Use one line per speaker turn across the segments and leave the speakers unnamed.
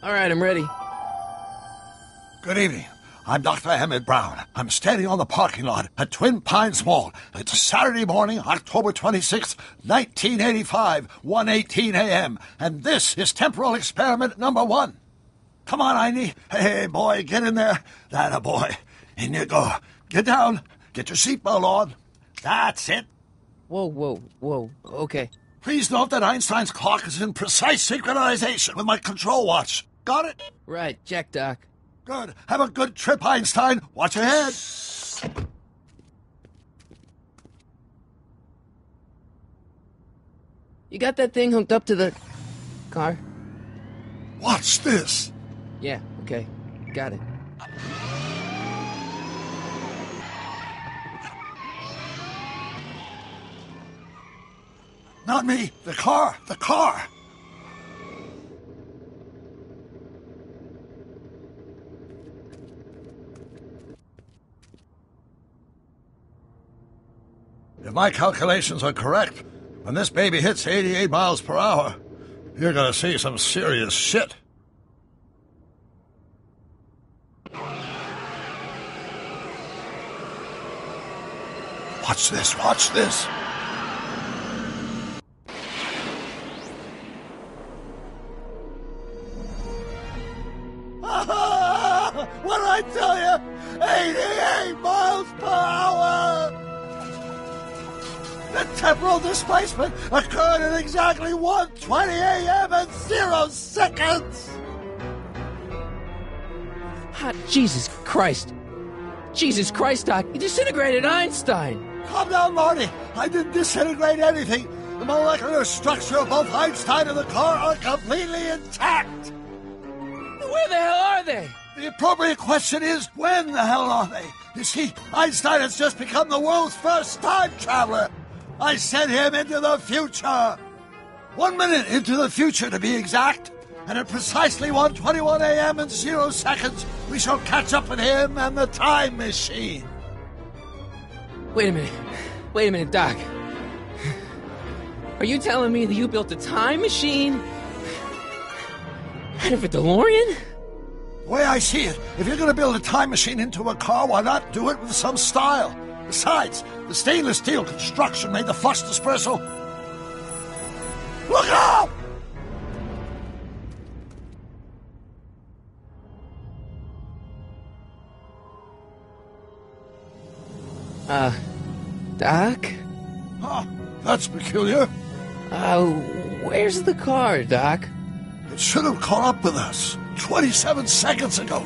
All right, I'm ready.
Good evening. I'm Dr. Emmett Brown. I'm standing on the parking lot at Twin Pines Mall. It's Saturday morning, October 26th, 1985, 1:18 a.m., and this is temporal experiment number 1. Come on, Einie. Hey, boy, get in there. That a boy. In you go. Get down. Get your seatbelt on. That's it.
Whoa. Okay.
Please note that Einstein's clock is in precise synchronization with my control watch. Got it?
Right, check, Doc.
Good. Have a good trip, Einstein. Watch ahead.
You got that thing hooked up to the car?
Watch this.
Yeah, okay. Got it.
Not me. The car. The car. If my calculations are correct, when this baby hits 88 miles per hour, you're gonna see some serious shit. Watch this, watch this. What did I tell you? 88 miles per hour! The temporal displacement occurred at exactly 1:20 a.m. and 0 seconds!
Jesus Christ. Jesus Christ, Doc. You disintegrated Einstein.
Calm down, Marty. I didn't disintegrate anything. The molecular structure of both Einstein and the car are completely intact.
Where the hell are they?
The appropriate question is, when the hell are they? You see, Einstein has just become the world's first time traveler. I sent him into the future. 1 minute into the future, to be exact. And at precisely 1:21 a.m. and 0 seconds, we shall catch up with him and the time machine.
Wait a minute, Doc. Are you telling me that you built a time machine out of a DeLorean?
The way I see it, if you're going to build a time machine into a car, why not do it with some style? Besides, the stainless steel construction made the flux dispersal. Look out!
Doc?
Huh, that's peculiar.
Where's the car, Doc?
It should have caught up with us 27 seconds ago.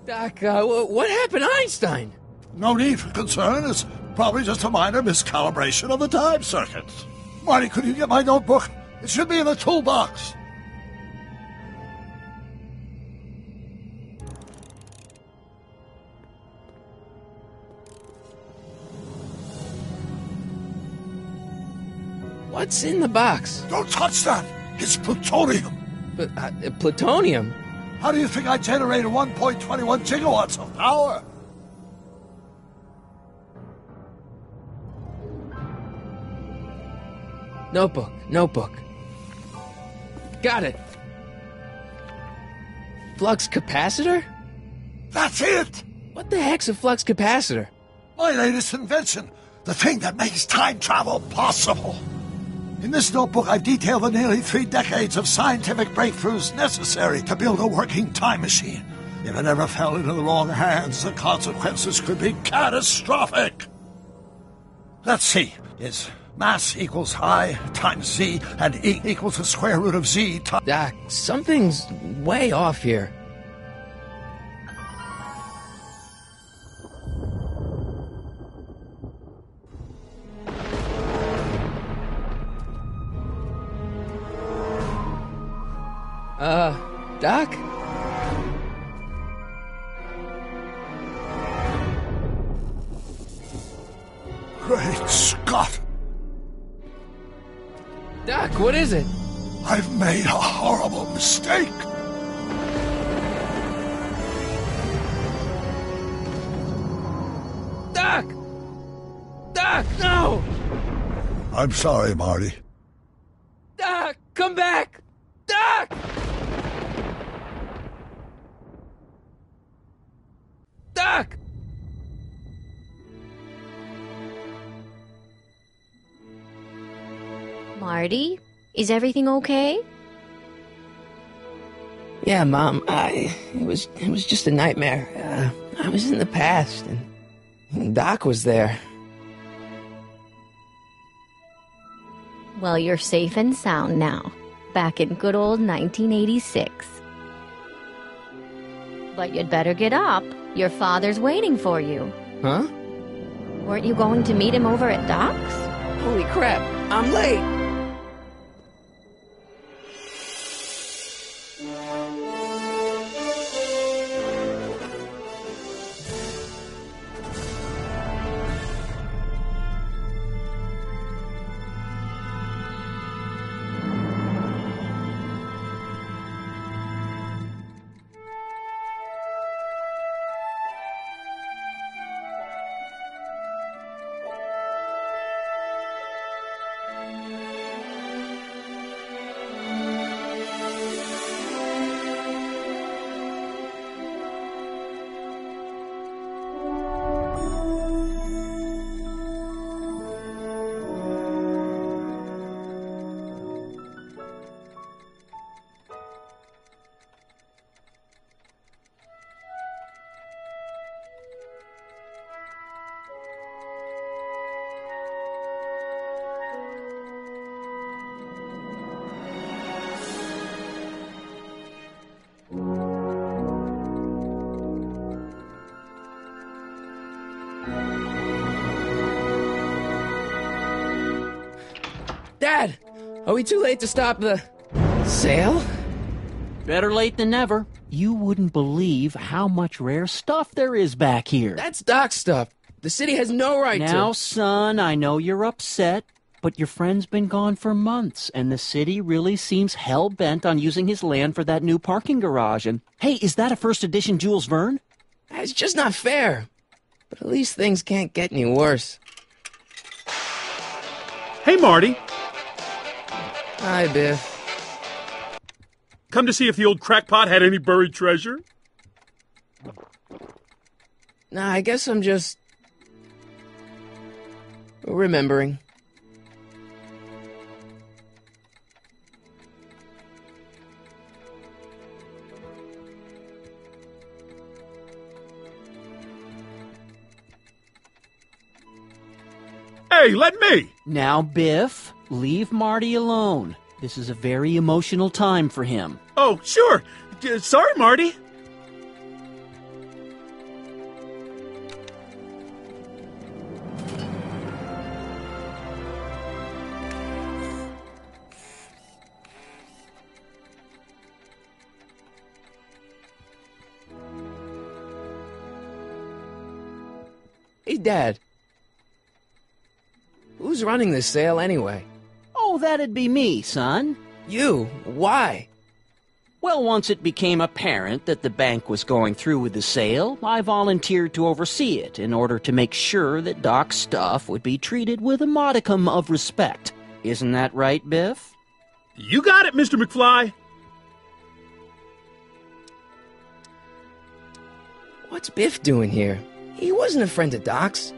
Doc, what happened to Einstein?
No need for concern. It's probably just a minor miscalibration of the time circuits. Marty, could you get my notebook? It should be in the toolbox.
What's in the box?
Don't touch that. It's plutonium.
Plutonium?
How do you think I generated 1.21 gigawatts of power?
Notebook. Got it. Flux capacitor?
That's it!
What the heck's a flux capacitor?
My latest invention. The thing that makes time travel possible. In this notebook, I've detailed the nearly 3 decades of scientific breakthroughs necessary to build a working time machine. If it ever fell into the wrong hands, the consequences could be catastrophic. Let's see. It's mass equals I times Z, and E equals the square root of Z times...
Doc, something's way off here. Doc?
Great Scott!
Doc, what is it?
I've made a horrible mistake!
Doc! Doc, no!
I'm sorry, Marty.
Doc, come back! Doc! Doc!
Marty, is everything okay?
Yeah, Mom, it was just a nightmare. I was in the past, and Doc was there.
Well, you're safe and sound now, back in good old 1986. But you'd better get up. Your father's waiting for you.
Huh?
Weren't you going to meet him over at Doc's?
Holy crap, I'm late! Dad, are we too late to stop the sale?
Better late than never. You wouldn't believe how much rare stuff there is back here.
That's Doc's stuff. The city has no right to...
Now, son, I know you're upset, but your friend's been gone for months, and the city really seems hell-bent on using his land for that new parking garage. And, hey, is that a first edition Jules Verne?
It's just not fair. But at least things can't get any worse.
Hey, Marty.
Hi, Biff.
Come to see if the old crackpot had any buried treasure?
Nah, I guess I'm just... remembering.
Hey, let me!
Now, Biff, leave Marty alone. This is a very emotional time for him.
Oh, sure. Sorry, Marty.
Hey, Dad. Who's running this sale anyway?
Oh, that'd be me, son.
You? Why?
Well, once it became apparent that the bank was going through with the sale, I volunteered to oversee it in order to make sure that Doc's stuff would be treated with a modicum of respect. Isn't that right, Biff?
You got it, Mr. McFly.
What's Biff doing here? He wasn't a friend of Doc's.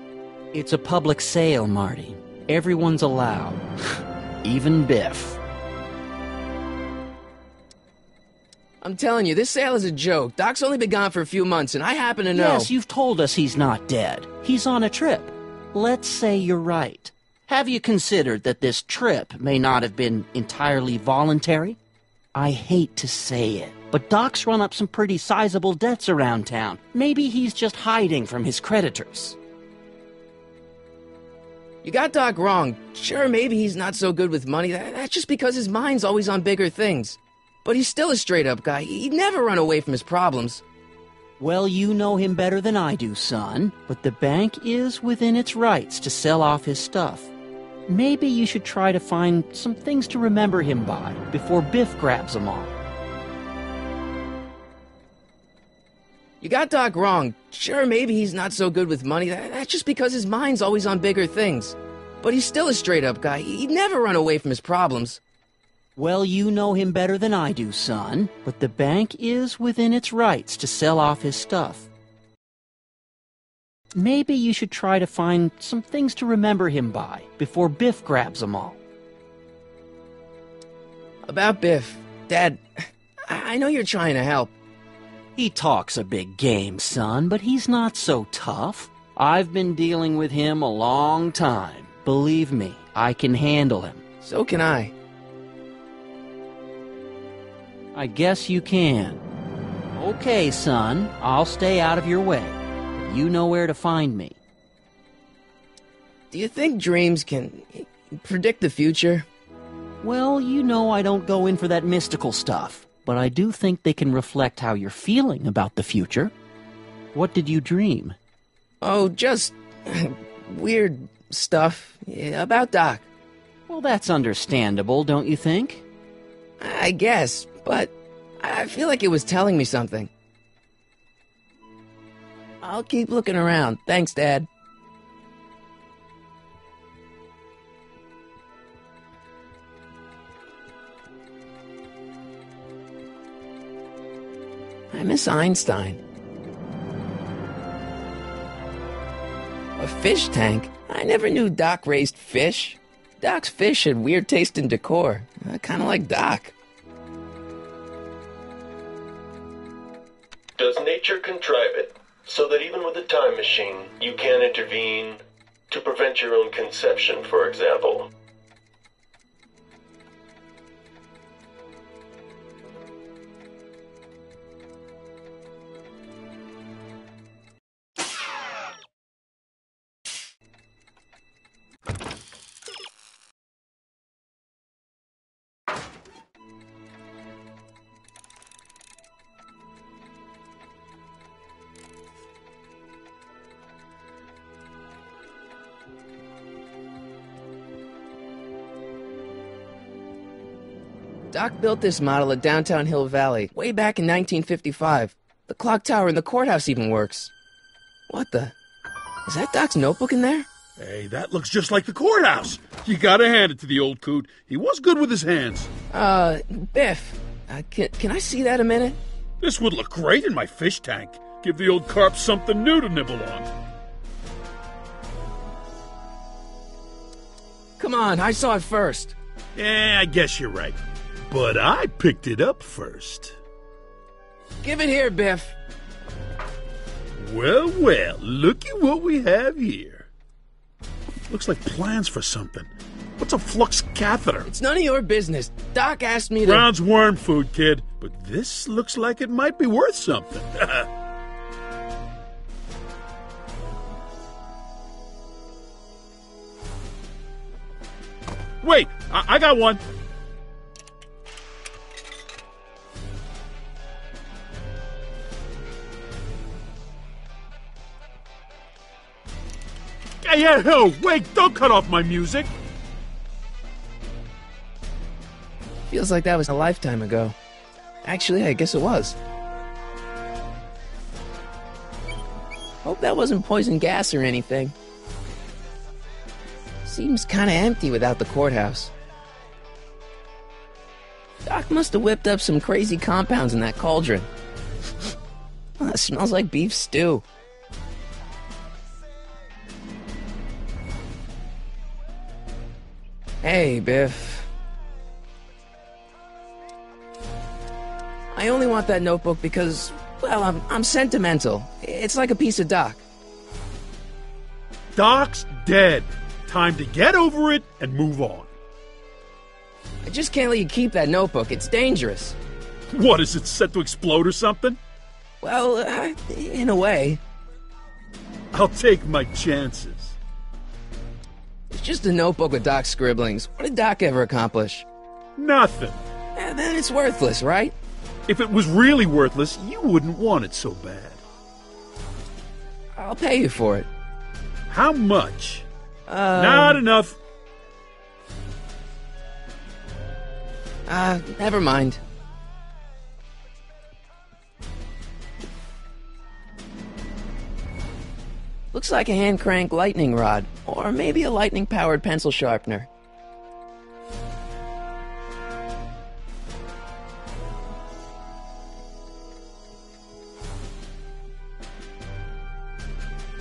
It's a public sale, Marty. Everyone's allowed. Even Biff.
I'm telling you, this sale is a joke. Doc's only been gone for a few months, and I happen to know...
Yes, you've told us he's not dead. He's on a trip. Let's say you're right. Have you considered that this trip may not have been entirely voluntary? I hate to say it, but Doc's run up some pretty sizable debts around town. Maybe he's just hiding from his creditors.
You got Doc wrong. Sure, maybe he's not so good with money. That's just because his mind's always on bigger things. But he's still a straight-up guy. He'd never run away from his problems.
Well, you know him better than I do, son. But the bank is within its rights to sell off his stuff. Maybe you should try to find some things to remember him by before Biff grabs them all.
You got Doc wrong. Sure, maybe he's not so good with money. That's just because his mind's always on bigger things. But he's still a straight-up guy. He'd never run away from his problems.
Well, you know him better than I do, son. But the bank is within its rights to sell off his stuff. Maybe you should try to find some things to remember him by before Biff grabs them all.
About Biff, Dad, I know you're trying to help.
He talks a big game, son, but he's not so tough. I've been dealing with him a long time. Believe me, I can handle him.
So can I.
I guess you can. Okay, son, I'll stay out of your way. You know where to find me.
Do you think dreams can predict the future?
Well, you know I don't go in for that mystical stuff, but I do think they can reflect how you're feeling about the future. What did you dream?
Oh, just weird stuff about Doc.
Well, that's understandable, don't you think?
I guess, but I feel like it was telling me something. I'll keep looking around. Thanks, Dad. I miss Einstein. A fish tank? I never knew Doc raised fish. Doc's fish had weird taste in decor. Kind of like Doc.
Does nature contrive it so that even with a time machine, you can intervene to prevent your own conception, for example?
Doc built this model at downtown Hill Valley way back in 1955. The clock tower in the courthouse even works. What the? Is that Doc's notebook in there?
Hey, that looks just like the courthouse. You gotta hand it to the old coot. He was good with his hands.
Biff, can I see that a minute?
This would look great in my fish tank. Give the old carp something new to nibble on.
Come on, I saw it first.
Yeah, I guess you're right. But I picked it up first.
Give it here, Biff.
Well, well, looky what we have here. Looks like plans for something. What's a flux catheter?
It's none of your business. Doc asked me to...
Brown's worm food, kid. But this looks like it might be worth something. Wait, I got one. Hey, wait, don't cut off my music.
Feels like that was a lifetime ago. Actually, I guess it was. Hope that wasn't poison gas or anything. Seems kinda empty without the courthouse. Doc must have whipped up some crazy compounds in that cauldron. It smells like beef stew. Hey, Biff. I only want that notebook because, well, I'm sentimental. It's like a piece of Doc.
Doc's dead. Time to get over it and move on.
I just can't let you keep that notebook. It's dangerous.
What, is it set to explode or something?
Well, in a way.
I'll take my chances.
It's just a notebook with Doc's scribblings. What did Doc ever accomplish?
Nothing.
Then it's worthless, right?
If it was really worthless, you wouldn't want it so bad.
I'll pay you for it.
How much? Not enough.
Never mind. Looks like a hand crank lightning rod, or maybe a lightning powered pencil sharpener.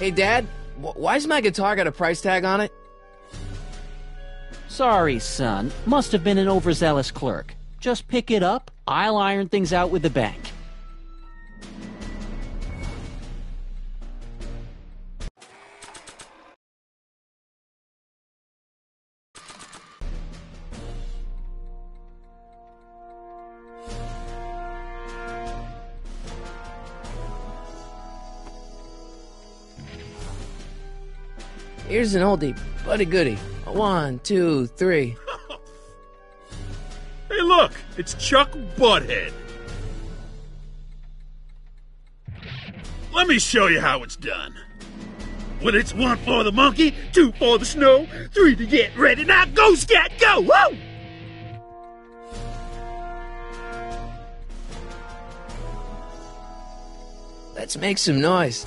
Hey, Dad, why's my guitar got a price tag on it?
Sorry, son. Must have been an overzealous clerk. Just pick it up. I'll iron things out with the bank.
Here's an oldie, but a goodie. 1, 2, 3.
Hey, look! It's Chuck Butthead. Let me show you how it's done. Well, it's 1 for the monkey, 2 for the snow, 3 to get ready. Now go, Scat, go! Woo!
Let's make some noise.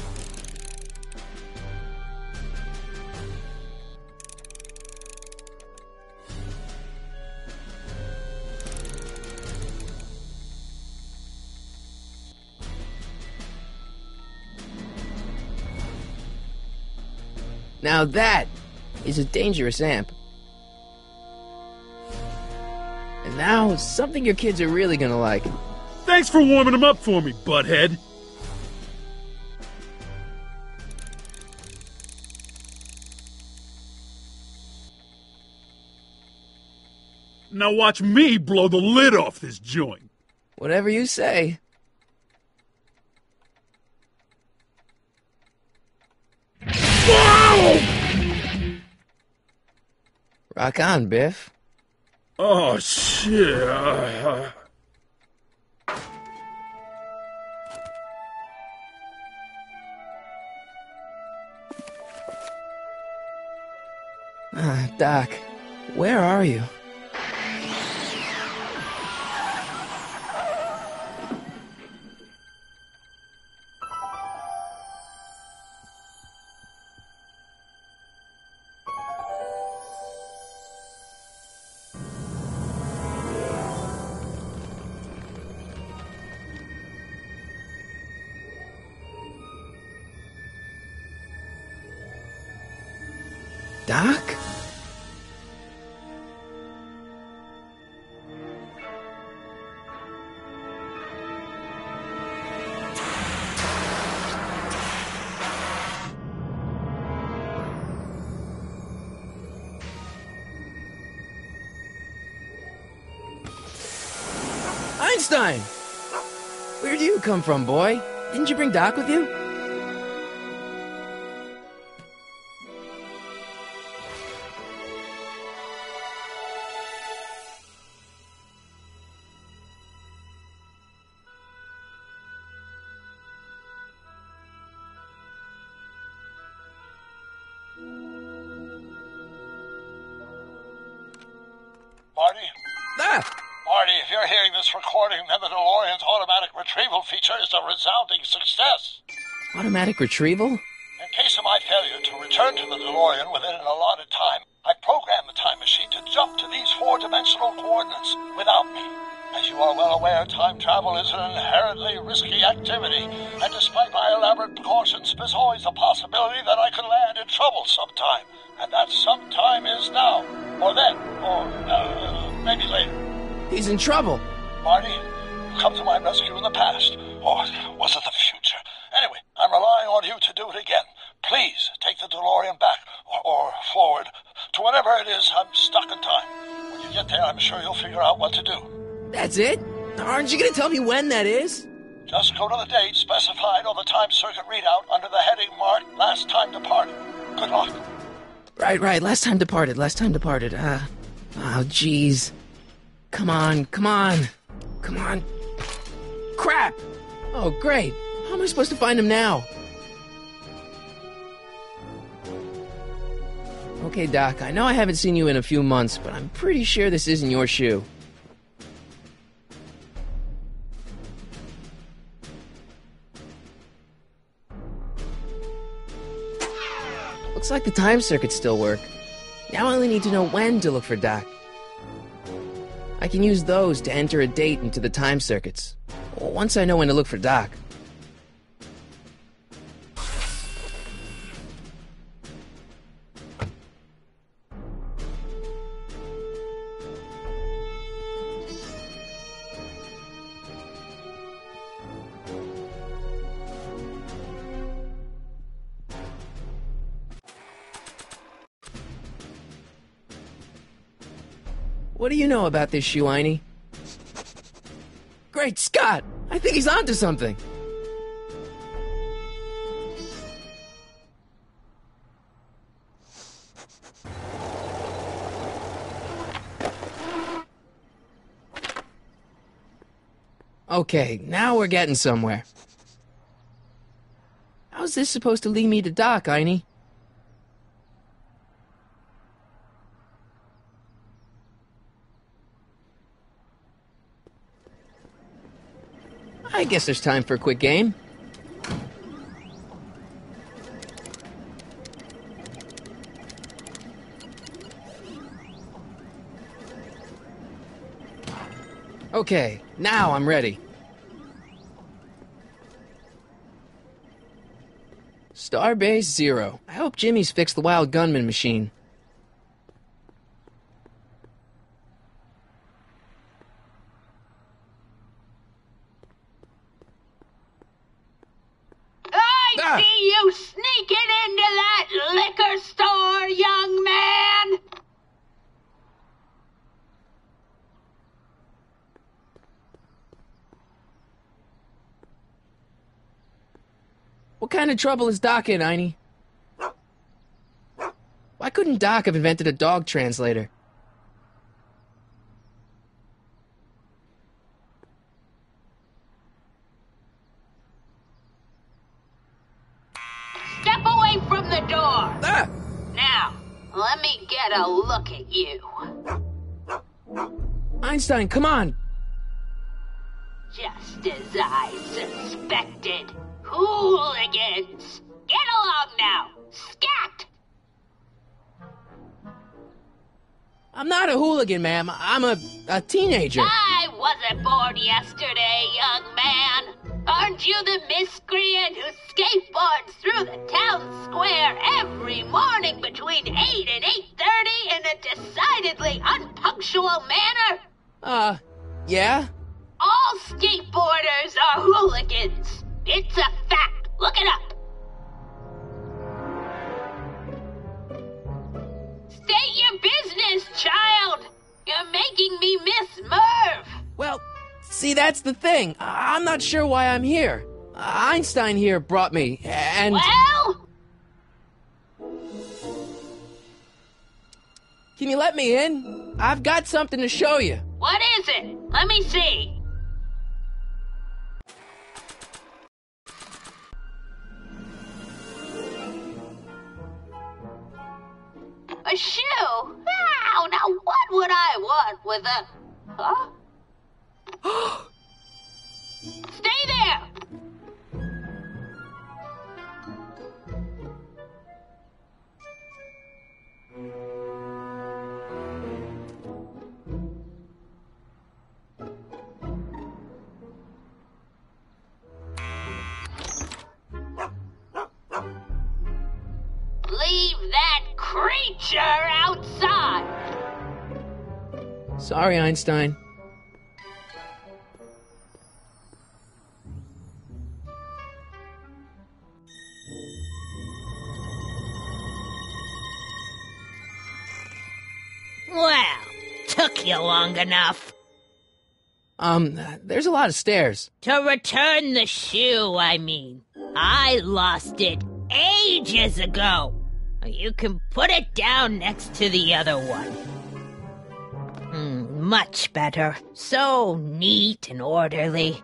Now that is a dangerous amp. And now, something your kids are really gonna like.
Thanks for warming them up for me, Butthead. Now watch me blow the lid off this joint.
Whatever you say.
Whoa!
Rock on, Biff.
Oh, shit.
Doc, where are you? Doc? Einstein! Where do you come from, boy? Didn't you bring Doc with you?
Marty?
Ah!
Marty, if you're hearing this recording, then the DeLorean's automatic retrieval feature is a resounding success.
Automatic retrieval?
In case of my failure to return to the DeLorean within an allotted time, I programmed the time machine to jump to these 4-dimensional coordinates without me. As you are well aware, time travel is an inherently risky activity, and despite my elaborate precautions, there's always a possibility that I could land in trouble sometime. And that sometime is now, or then, or maybe later.
He's in trouble.
Marty, you come to my rescue in the past, or was it the future? Anyway, I'm relying on you to do it again. Please take the DeLorean back, or forward, to whenever it is I'm stuck in time. When you get there, I'm sure you'll figure out what to do.
That's it? Aren't you gonna tell me when that is?
Just go to the date specified on the time circuit readout under the heading marked Last Time Departed. Good luck.
Right. Last time departed. Oh, jeez. Come on. Crap! Oh, great. How am I supposed to find him now? Okay, Doc, I know I haven't seen you in a few months, but I'm pretty sure this isn't your shoe. Looks like the time circuits still work. Now I only need to know when to look for Doc. I can use those to enter a date into the time circuits. Once I know when to look for Doc. What do you know about this shoe, Einie? Great Scott! I think he's onto something! Okay, now we're getting somewhere. How's this supposed to lead me to Doc, Einie? I guess there's time for a quick game. Okay, now I'm ready. Starbase 0. I hope Jimmy's fixed the Wild Gunman machine.
I see you sneaking into that liquor store, young man!
What kind of trouble is Doc in, Einie? Why couldn't Doc have invented a dog translator?
Step away from the door!
Ah!
Now, let me get a look at you.
Einstein, come on!
Just as I suspected. Hooligans! Get along now! Scat!
I'm not a hooligan, ma'am. I'm a teenager.
I wasn't born yesterday, young man. Aren't you the miscreant who skateboards through the town square every morning between 8 and 8:30 in a decidedly unpunctual manner?
Yeah?
All skateboarders are hooligans. It's a fact. Look it up. State your business, child. You're making me miss Merv.
Well, see, that's the thing. I'm not sure why I'm here. Einstein here brought me, and...
Well?
Can you let me in? I've got something to show you.
What is it? Let me see. A shoe? Wow, now what would I want with a... Huh? Stay there! Leave that creature outside!
Sorry, Einstein.
Well, took you long enough.
There's a lot of stairs.
To return the shoe, I mean. I lost it ages ago. You can put it down next to the other one. Much better. So neat and orderly.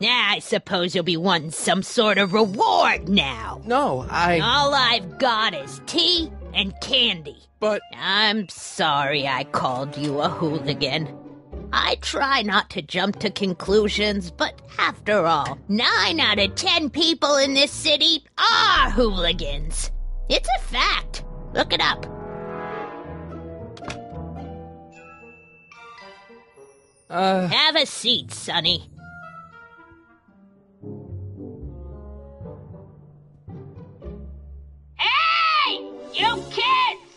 I suppose you'll be wanting some sort of reward now.
No,
All I've got is tea and candy.
But...
I'm sorry I called you a hooligan. I try not to jump to conclusions, but after all, 9 out of 10 people in this city are hooligans. It's a fact. Look it up. Have a seat, Sonny. Hey! You kids!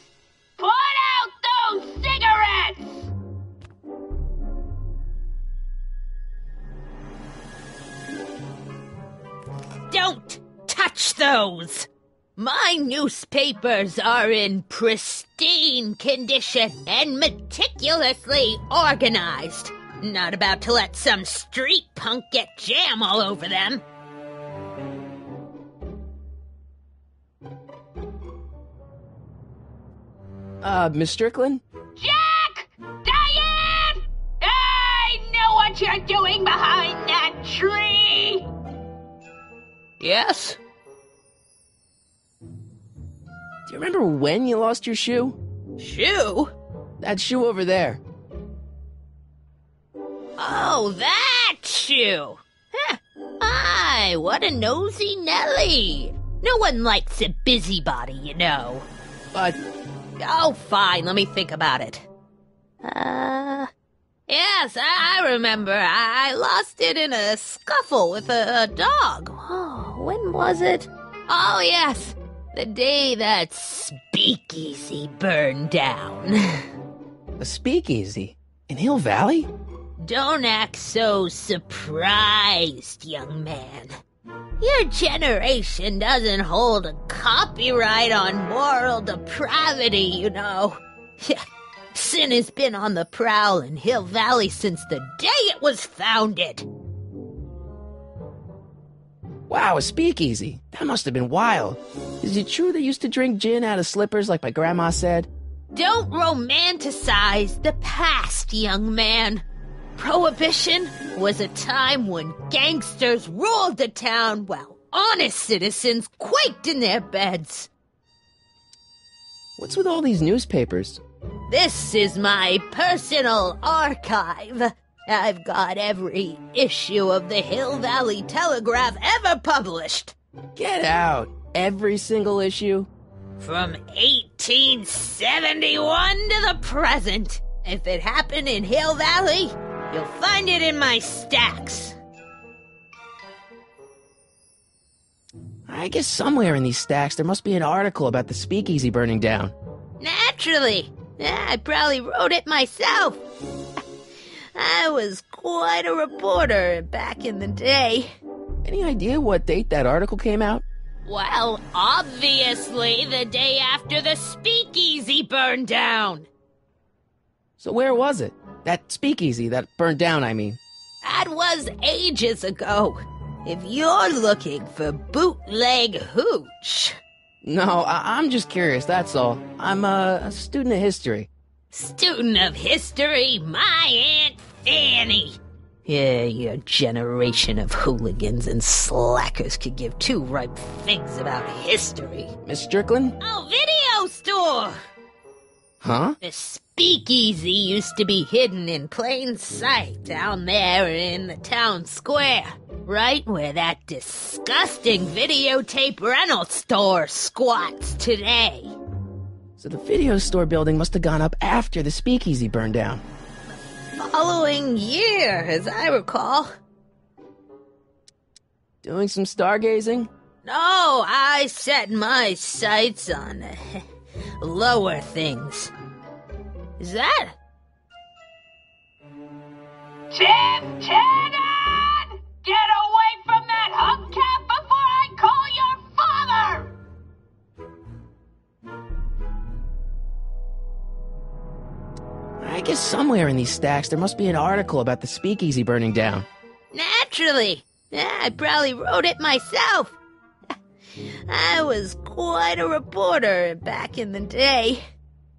Put out those cigarettes! Don't touch those! My newspapers are in pristine condition and meticulously organized. Not about to let some street punk get jam all over them.
Miss Strickland?
Jack! Diane! I know what you're doing behind that tree!
Yes?
Do you remember when you lost your shoe?
Shoe?
That shoe over there.
Oh, that shoe! Huh. Aye, what a nosy Nelly! No one likes a busybody, you know.
But...
Oh, fine, let me think about it. Yes, I remember. I lost it in a scuffle with a dog. Oh, when was it? Oh, yes, the day that speakeasy burned down.
A speakeasy? In Hill Valley?
Don't act so surprised, young man. Your generation doesn't hold a copyright on moral depravity, you know. Sin has been on the prowl in Hill Valley since the day it was founded.
Wow, a speakeasy. That must have been wild. Is it true they used to drink gin out of slippers like my grandma said?
Don't romanticize the past, young man. Prohibition was a time when gangsters ruled the town while honest citizens quaked in their beds.
What's with all these newspapers?
This is my personal archive. I've got every issue of the Hill Valley Telegraph ever published.
Get out. Every single issue?
From 1871 to the present. If it happened in Hill Valley, you'll find it in my stacks.
I guess somewhere in these stacks there must be an article about the speakeasy burning down.
Naturally. I probably wrote it myself. I was quite a reporter back in the day.
Any idea what date that article came out?
Well, obviously the day after the speakeasy burned down.
So where was it? That speakeasy that burned down, I mean.
That was ages ago. If you're looking for bootleg hooch.
No, I'm just curious, that's all. I'm a student of history.
Student of history, my Aunt Fanny. Yeah, your generation of hooligans and slackers could give two ripe figs about history.
Miss Strickland?
Oh, video store!
Huh?
The speakeasy used to be hidden in plain sight down there in the town square. Right where that disgusting videotape rental store squats today.
So the video store building must have gone up after the speakeasy burned down.
Following year, as I recall.
Doing some stargazing?
No, I set my sights on lower things. Is that? Tim Tannen! Get away from that hubcap before I call your father!
I guess somewhere in these stacks there must be an article about the speakeasy burning down.
Naturally. I probably wrote it myself. I was quite a reporter back in the day.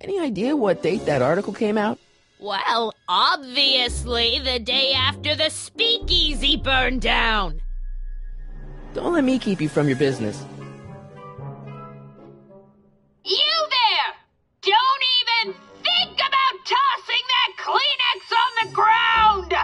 Any idea what date that article came out?
Well, obviously the day after the speakeasy burned down.
Don't let me keep you from your business.
You there! Don't even think about tossing that Kleenex on the ground!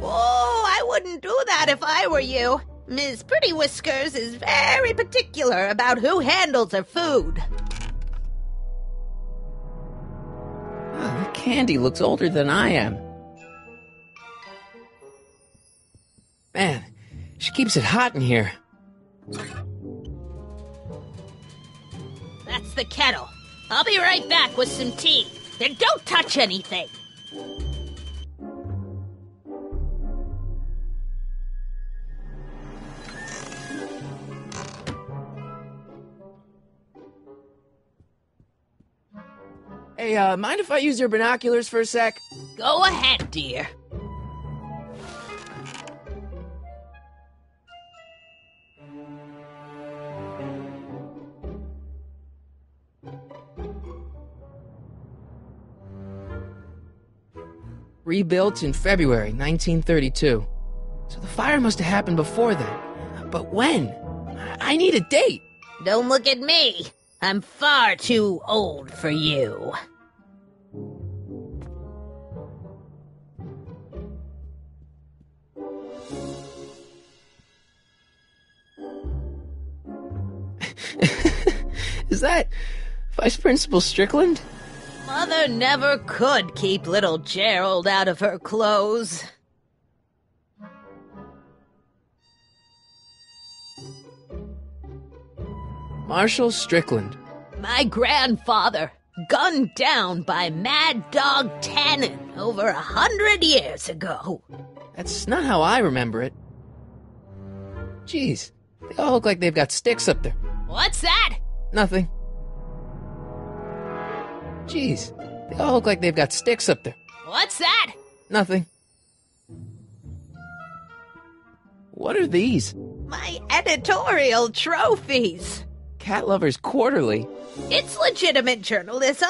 Oh, I wouldn't do that if I were you. Ms. Pretty Whiskers is very particular about who handles her food.
Oh, the candy looks older than I am. Man, she keeps it hot in here.
That's the kettle. I'll be right back with some tea. And don't touch anything.
Hey, mind if I use your binoculars for a sec?
Go ahead, dear.
Rebuilt in February 1932. So the fire must have happened before then. But when? I need a date.
Don't look at me. I'm far too old for you.
Is that Vice Principal Strickland?
Mother never could keep little Gerald out of her clothes.
Marshall Strickland.
My grandfather, gunned down by Mad Dog Tannen over 100 years ago.
That's not how I remember it. Jeez, they all look like they've got sticks up there.
What's that?
Nothing. Jeez, they all look like they've got sticks up there.
What's that?
Nothing. What are these?
My editorial trophies.
Cat Lovers Quarterly.
It's legitimate journalism.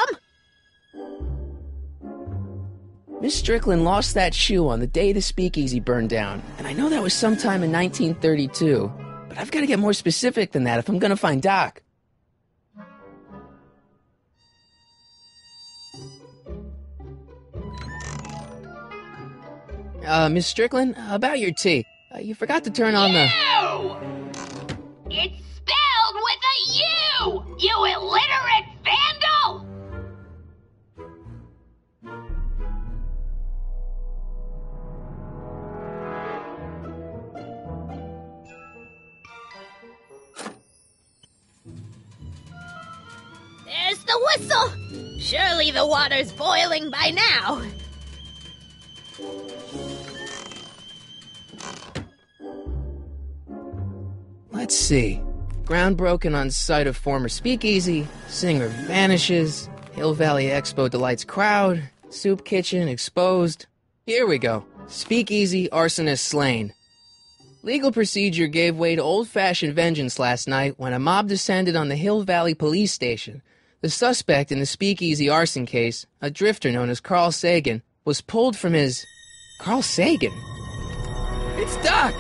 Miss Strickland lost that shoe on the day the speakeasy burned down, and I know that was sometime in 1932, but I've got to get more specific than that if I'm going to find Doc. Miss Strickland, about your tea. You forgot to turn on the...
It's spelled with a U, you illiterate vandal! There's the whistle! Surely the water's boiling by now.
Let's see. Ground broken on site of former speakeasy, singer vanishes, Hill Valley Expo delights crowd, soup kitchen exposed. Here we go. Speakeasy arsonist slain. Legal procedure gave way to old-fashioned vengeance last night when a mob descended on the Hill Valley police station. The suspect in the speakeasy arson case, a drifter known as Carl Sagan, was pulled from his... Carl Sagan? It's Doc!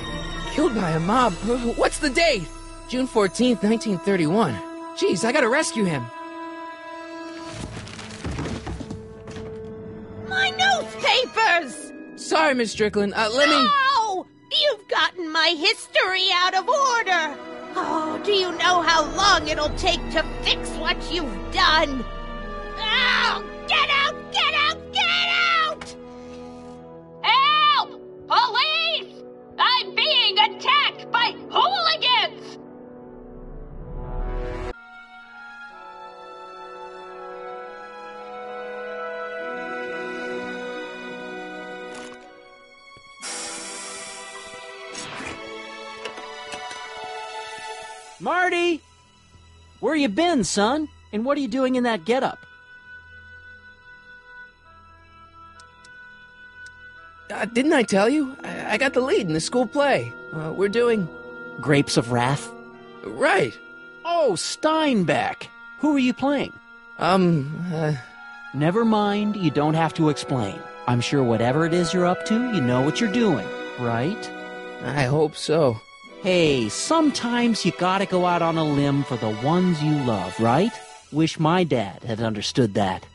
Killed by a mob. What's the date? June 14th, 1931. Jeez, I gotta rescue him.
My newspapers!
Sorry, Miss Strickland. Let me...
No! You've gotten my history out of order! Oh, do you know how long it'll take to fix what you've done? Oh, get out! Get out! Get out! Help! Police! I'm being attacked by hooligans!
Marty! Where you been, son? And what are you doing in that getup?
Didn't I tell you? I got the lead in the school play. We're doing...
Grapes of Wrath?
Right.
Oh, Steinbeck! Who are you playing? Never mind, you don't have to explain. I'm sure whatever it is you're up to, you know what you're doing, right?
I hope so.
Hey, sometimes you gotta go out on a limb for the ones you love, right? Wish my dad had understood that.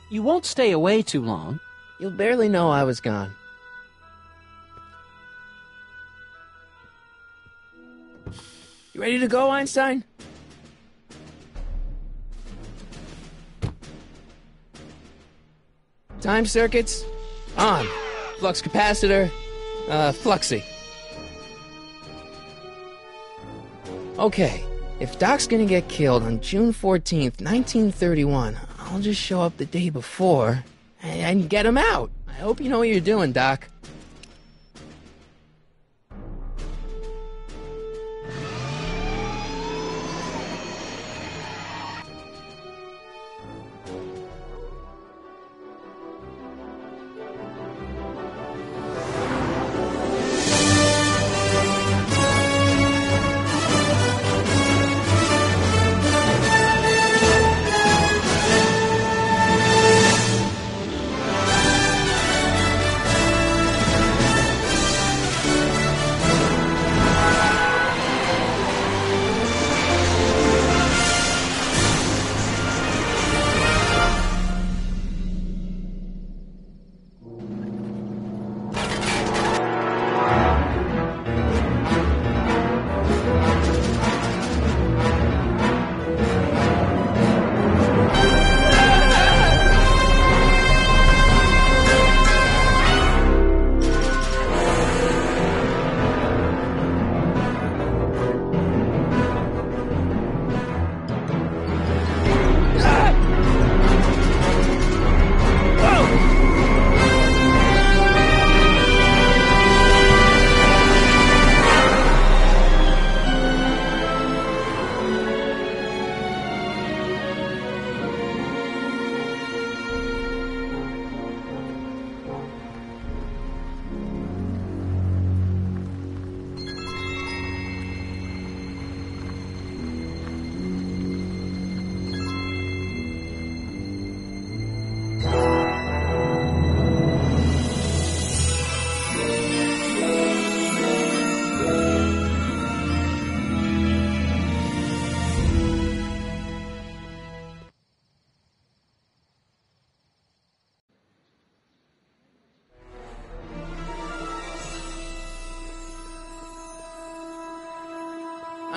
You won't stay away too long.
You'll barely know I was gone. You ready to go, Einstein? Time circuits, on. Flux capacitor, fluxy. Okay, if Doc's gonna get killed on June 14th, 1931, I'll just show up the day before and get him out. I hope you know what you're doing, Doc.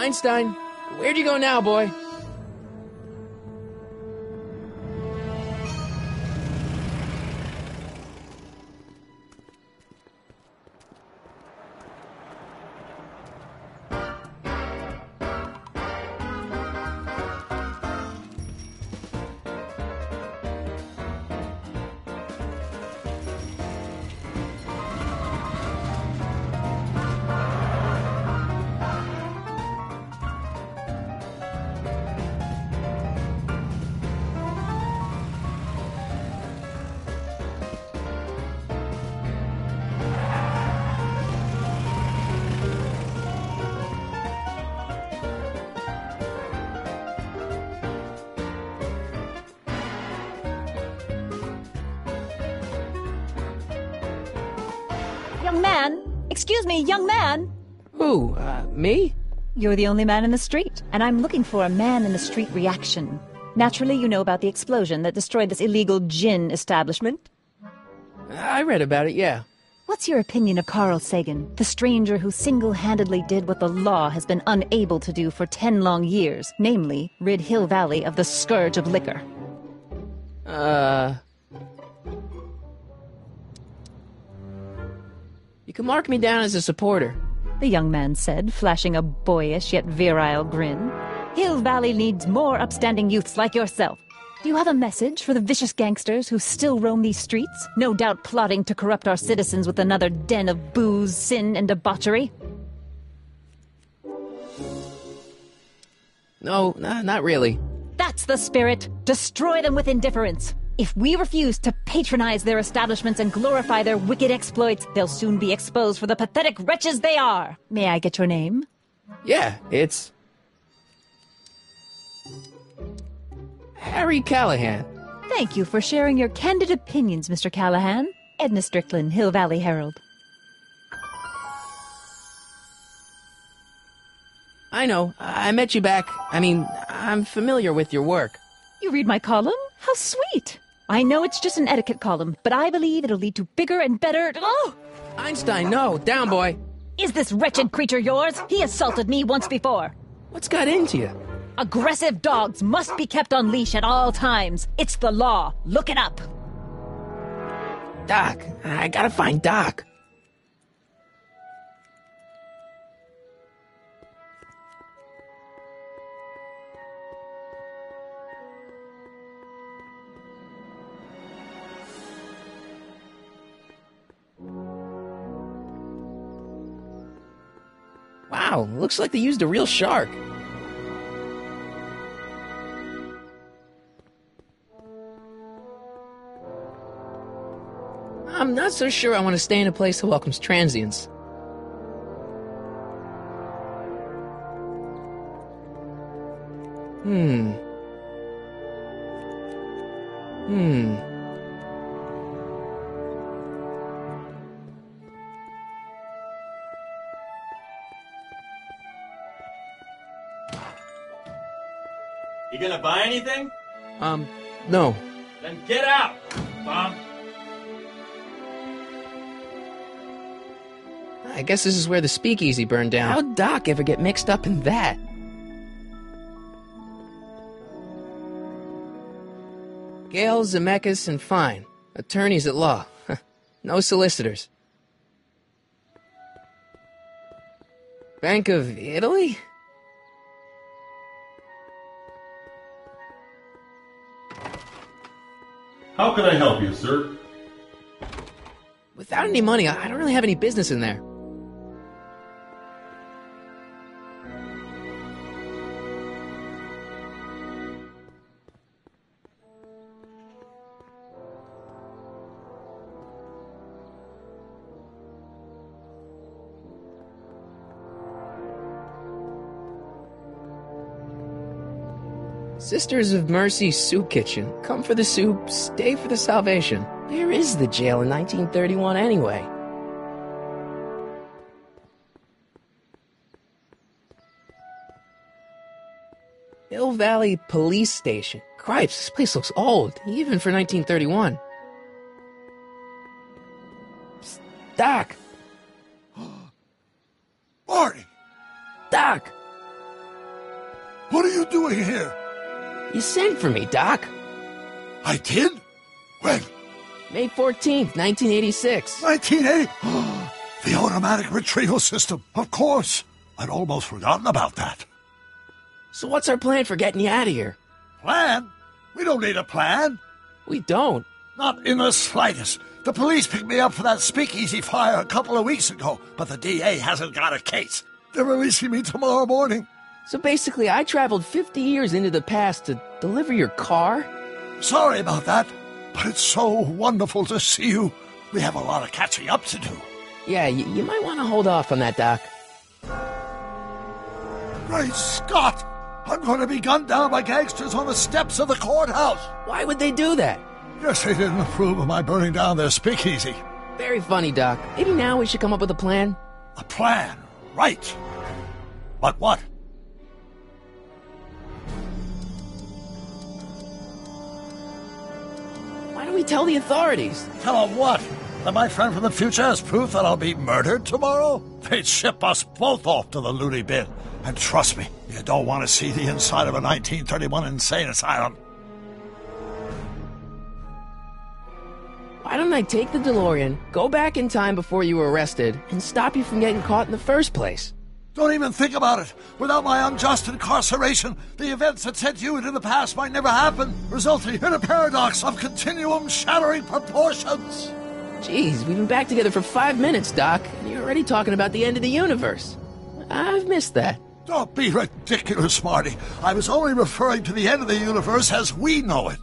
Einstein, where'd you go now, boy?
Young man! Excuse me, young man!
Who, me?
You're the only man in the street, and I'm looking for a man-in-the-street reaction. Naturally, you know about the explosion that destroyed this illegal gin establishment.
I read about it, yeah.
What's your opinion of Carl Sagan, the stranger who single-handedly did what the law has been unable to do for 10 long years, namely, rid Hill Valley of the scourge of liquor?
You can mark me down as a supporter.
The young man said, flashing a boyish yet virile grin. Hill Valley needs more upstanding youths like yourself. Do you have a message for the vicious gangsters who still roam these streets, no doubt plotting to corrupt our citizens with another den of booze, sin, and debauchery?
No, not really.
That's the spirit. Destroy them with indifference. If we refuse to patronize their establishments and glorify their wicked exploits, they'll soon be exposed for the pathetic wretches they are. May I get your name?
Yeah, it's... Harry Callahan.
Thank you for sharing your candid opinions, Mr. Callahan. Edna Strickland, Hill Valley Herald.
I know. I met you back. I'm familiar with your work.
You read my column? How sweet! I know it's just an etiquette column, but I believe it'll lead to bigger and better... Oh!
Einstein, no! Down, boy!
Is this wretched creature yours? He assaulted me once before.
What's got into you?
Aggressive dogs must be kept on leash at all times. It's the law. Look it up.
Doc. I gotta find Doc. Wow, looks like they used a real shark. I'm not so sure I want to stay in a place that welcomes transients.
You gonna buy anything?
No.
Then get out, Tom.
I guess this is where the speakeasy burned down. How'd Doc ever get mixed up in that? Gale, Zemeckis, and Fine. Attorneys at law. No solicitors. Bank of Italy?
How can I help you, sir?
Without any money, I don't really have any business in there. Sisters of Mercy Soup Kitchen. Come for the soup, stay for the salvation. Where is the jail in 1931 anyway? Hill Valley Police Station. Cripes, this place looks old, even for 1931. Psst, Doc!
Marty!
Doc!
doing here?
You sent for me, Doc.
I did? When?
May 14th, 1986.
1980? The automatic retrieval system. Of course. I'd almost forgotten about that.
So what's our plan for getting you out of here?
Plan? We don't need a plan.
We don't.
Not in the slightest. The police picked me up for that speakeasy fire a couple of weeks ago, but the DA hasn't got a case. They're releasing me tomorrow morning.
So basically, I traveled 50 years into the past to deliver your car?
Sorry about that, but it's so wonderful to see you. We have a lot of catching up to do.
Yeah, you might want to hold off on that, Doc.
Great Scott! I'm going to be gunned down by gangsters on the steps of the courthouse.
Why would they do that?
Guess they didn't approve of my burning down their speakeasy.
Very funny, Doc. Maybe now we should come up with a plan?
A plan? Right. But what?
Why don't we tell the authorities?
Tell them what? That my friend from the future has proof that I'll be murdered tomorrow? They'd ship us both off to the loony bin. And trust me, you don't want to see the inside of a 1931 insane asylum.
Why don't I take the DeLorean, go back in time before you were arrested, and stop you from getting caught in the first place?
Don't even think about it. Without my unjust incarceration, the events that sent you into the past might never happen, resulting in a paradox of continuum-shattering proportions.
Jeez, we've been back together for 5 minutes, Doc, and you're already talking about the end of the universe. I've missed that.
Don't be ridiculous, Marty. I was only referring to the end of the universe as we know it.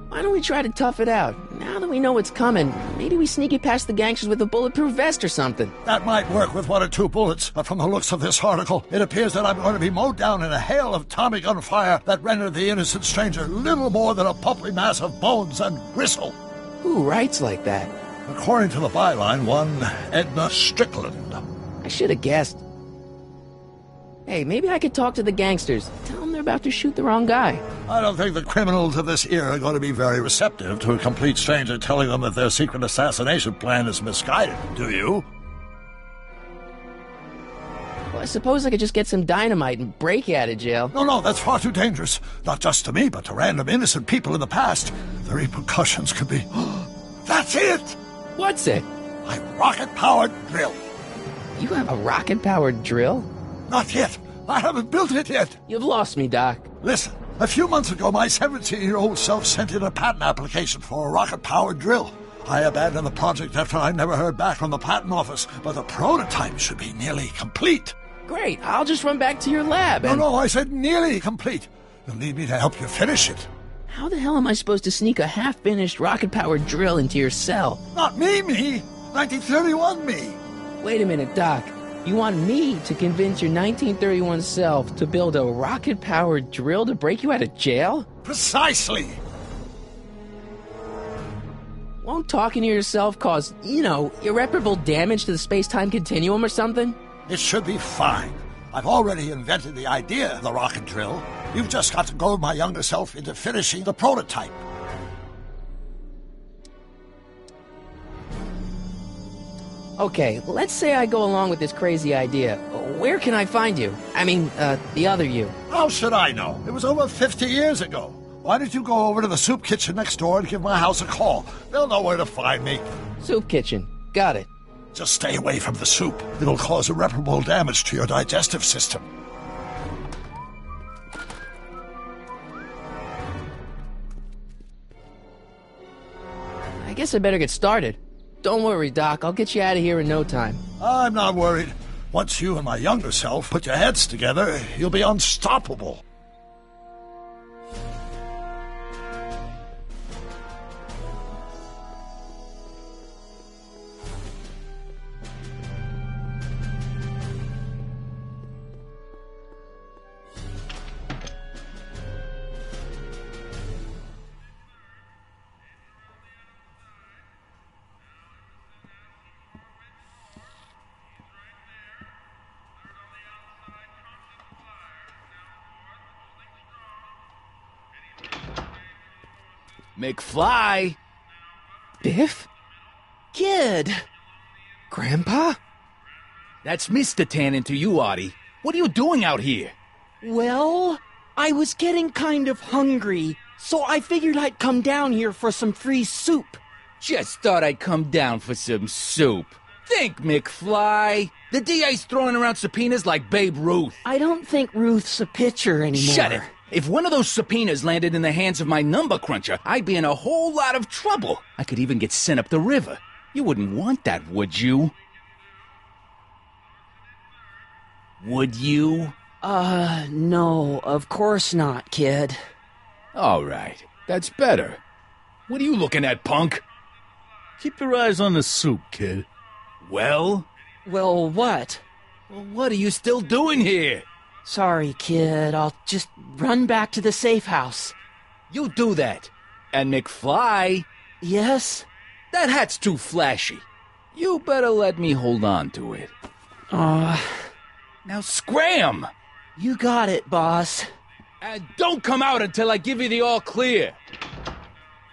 Why don't we try to tough it out? Now that we know what's coming, maybe we sneak it past the gangsters with a bulletproof vest or something.
That might work with 1 or 2 bullets, but from the looks of this article, it appears that I'm going to be mowed down in a hail of Tommy gun fire that rendered the innocent stranger little more than a pumpy mass of bones and gristle.
Who writes like that?
According to the byline, one Edna Strickland.
I should have guessed. Hey, maybe I could talk to the gangsters. Tell them they're about to shoot the wrong guy.
I don't think the criminals of this era are going to be very receptive to a complete stranger telling them that their secret assassination plan is misguided, do you?
Well, I suppose I could just get some dynamite and break you out of jail.
No, that's far too dangerous. Not just to me, but to random innocent people in the past. The repercussions could be... That's it!
What's it?
My rocket-powered drill.
You have a rocket-powered drill?
Not yet. I haven't built it yet.
You've lost me, Doc.
Listen, a few months ago, my 17-year-old self sent in a patent application for a rocket-powered drill. I abandoned the project after I never heard back from the patent office, but the prototype should be nearly complete.
Great, I'll just run back to your lab and...
No, I said nearly complete. You'll need me to help you finish it.
How the hell am I supposed to sneak a half-finished rocket-powered drill into your cell?
Not me! 1931 me!
Wait a minute, Doc. You want me to convince your 1931 self to build a rocket-powered drill to break you out of jail?
Precisely!
Won't talking to yourself cause, irreparable damage to the space-time continuum or something?
It should be fine. I've already invented the idea of the rocket drill. You've just got to goad my younger self into finishing the prototype.
Okay, let's say I go along with this crazy idea. Where can I find you? I mean, the other you.
How should I know? It was over 50 years ago. Why don't you go over to the soup kitchen next door and give my house a call? They'll know where to find me.
Soup kitchen. Got it.
Just stay away from the soup. It'll cause irreparable damage to your digestive system.
I guess I better get started. Don't worry, Doc. I'll get you out of here in no time.
I'm not worried. Once you and my younger self put your heads together, you'll be unstoppable.
McFly! Biff?
Kid!
Grandpa?
That's Mr. Tannen to you, Artie. What are you doing out here?
Well, I was getting kind of hungry, so I figured I'd come down here for some free soup.
Just thought I'd come down for some soup. Think, McFly. The DA's throwing around subpoenas like Babe Ruth.
I don't think Ruth's a pitcher anymore.
Shut it. If one of those subpoenas landed in the hands of my number cruncher, I'd be in a whole lot of trouble. I could even get sent up the river. You wouldn't want that, would you? Would you?
No, of course not, kid.
All right, that's better. What are you looking at, punk?
Keep your eyes on the soup, kid.
Well,
what?
Well, what are you still doing here?
Sorry, kid. I'll just run back to the safe house.
You do that. And McFly...
Yes?
That hat's too flashy. You better let me hold on to it. Now scram!
You got it, boss.
And don't come out until I give you the all clear.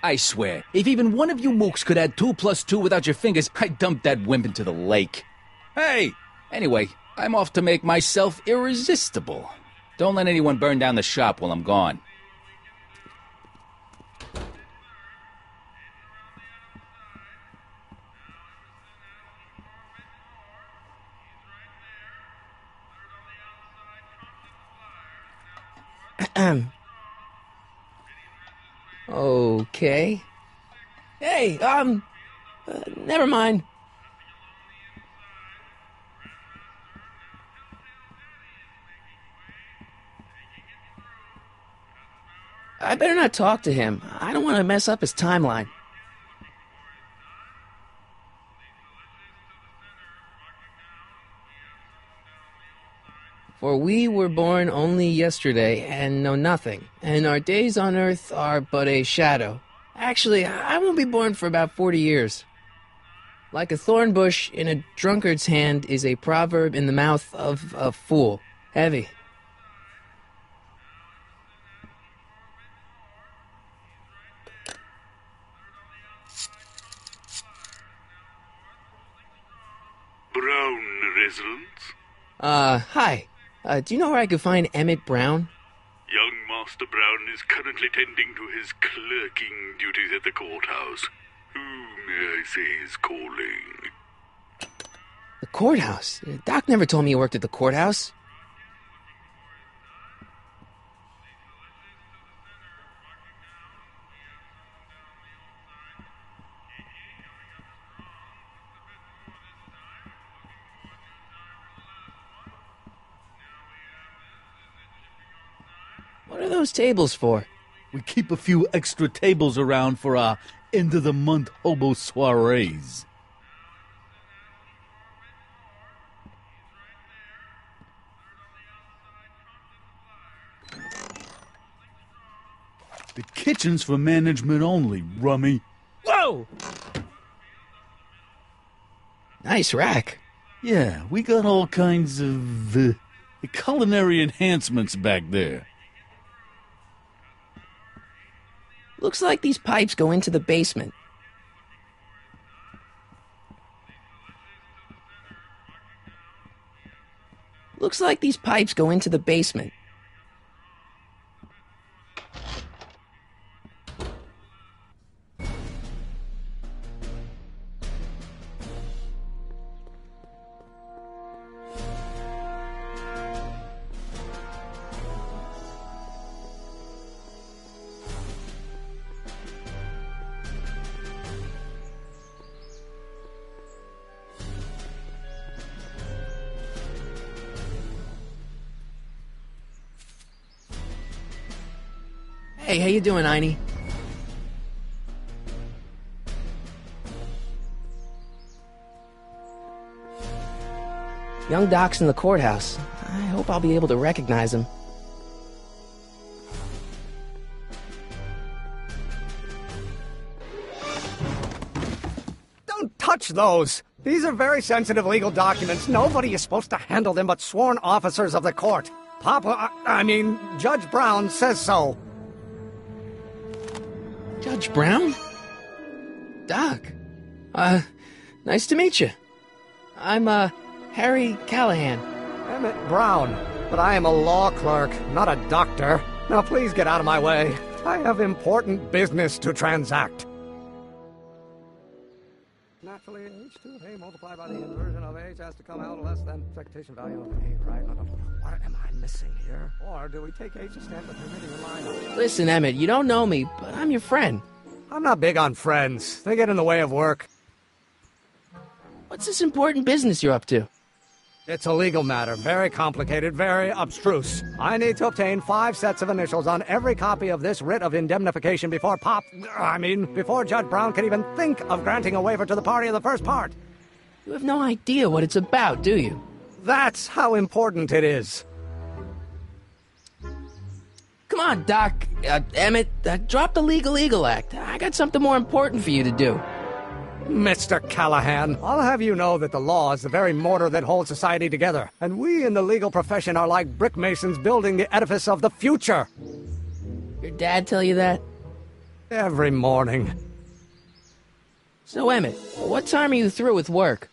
I swear, if even one of you mooks could add 2 plus 2 without your fingers, I'd dump that wimp into the lake. Hey! Anyway, I'm off to make myself irresistible. Don't let anyone burn down the shop while I'm gone.
Okay. Hey, never mind. I better not talk to him. I don't want to mess up his timeline. For we were born only yesterday and know nothing, and our days on earth are but a shadow. Actually, I won't be born for about 40 years. Like a thorn bush in a drunkard's hand is a proverb in the mouth of a fool. Heavy.
Brown residence?
Hi. Do you know where I could find Emmett Brown?
Young Master Brown is currently tending to his clerking duties at the courthouse. Who, may I say, is calling?
The courthouse? Doc never told me you worked at the courthouse. What are those tables for?
We keep a few extra tables around for our end-of-the-month hobo soirees. The kitchen's for management only, rummy.
Whoa! Nice rack.
Yeah, we got all kinds of culinary enhancements back there.
Looks like these pipes go into the basement. Looks like these pipes go into the basement. Hey, how you doing, Einie? Young Doc's in the courthouse. I hope I'll be able to recognize him.
Don't touch those! These are very sensitive legal documents. Nobody is supposed to handle them but sworn officers of the court. Judge Brown says so.
Judge Brown? Doc. Nice to meet you. I'm, Harry Callahan.
Emmett Brown. But I am a law clerk, not a doctor. Now please get out of my way. I have important business to transact. Naturally, h2 of a multiplied by the inversion of h has to come out less than expectation value of a, right? What am I missing here? Or do we take h to stand with permitting a line?
Listen, Emmett, you don't know me, but I'm your friend.
I'm not big on friends. They get in the way of work.
What's this important business you're up to?
It's a legal matter, very complicated, very abstruse. I need to obtain 5 sets of initials on every copy of this writ of indemnification before before Judge Brown can even think of granting a waiver to the party in the first part.
You have no idea what it's about, do you?
That's how important it is.
Come on, Doc. Emmett, drop the Legal Eagle Act. I got something more important for you to do.
Mr. Callahan, I'll have you know that the law is the very mortar that holds society together, and we in the legal profession are like brick masons building the edifice of the future.
Your dad tell you that?
Every morning.
So, Emmett, what time are you through with work?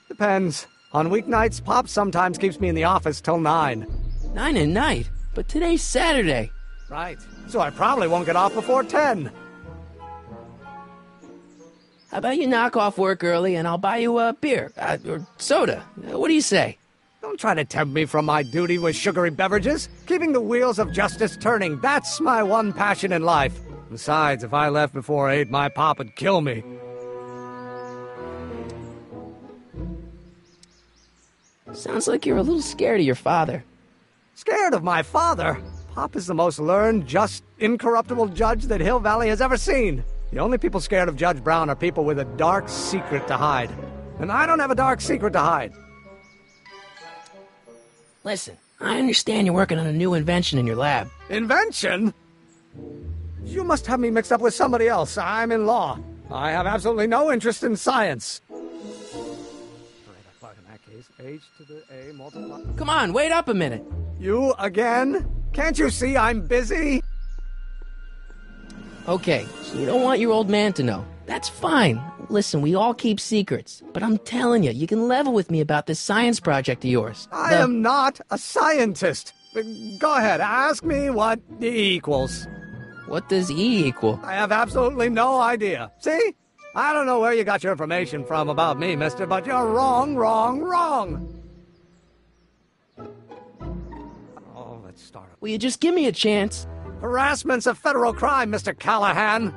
Depends. On weeknights, Pop sometimes keeps me in the office till 9.
9 at night? But today's Saturday.
Right. So I probably won't get off before 10.
How about you knock off work early and I'll buy you a beer, or soda. What do you say?
Don't try to tempt me from my duty with sugary beverages. Keeping the wheels of justice turning, that's my one passion in life. Besides, if I left before 8, my pop would kill me.
Sounds like you're a little scared of your father.
Scared of my father? Pop is the most learned, just, incorruptible judge that Hill Valley has ever seen. The only people scared of Judge Brown are people with a dark secret to hide. And I don't have a dark secret to hide.
Listen, I understand you're working on a new invention in your lab.
Invention? You must have me mixed up with somebody else. I'm in law. I have absolutely no interest in science.
Come on, wait up a minute.
You again? Can't you see I'm busy?
Okay, so you don't want your old man to know. That's fine. Listen, we all keep secrets. But I'm telling you, you can level with me about this science project of yours.
I am not a scientist. Go ahead, ask me what E equals.
What does E equal?
I have absolutely no idea. See? I don't know where you got your information from about me, mister, but you're wrong. Oh, let's start.
Will you just give me a chance?
Harassment's a federal crime, Mr. Callahan.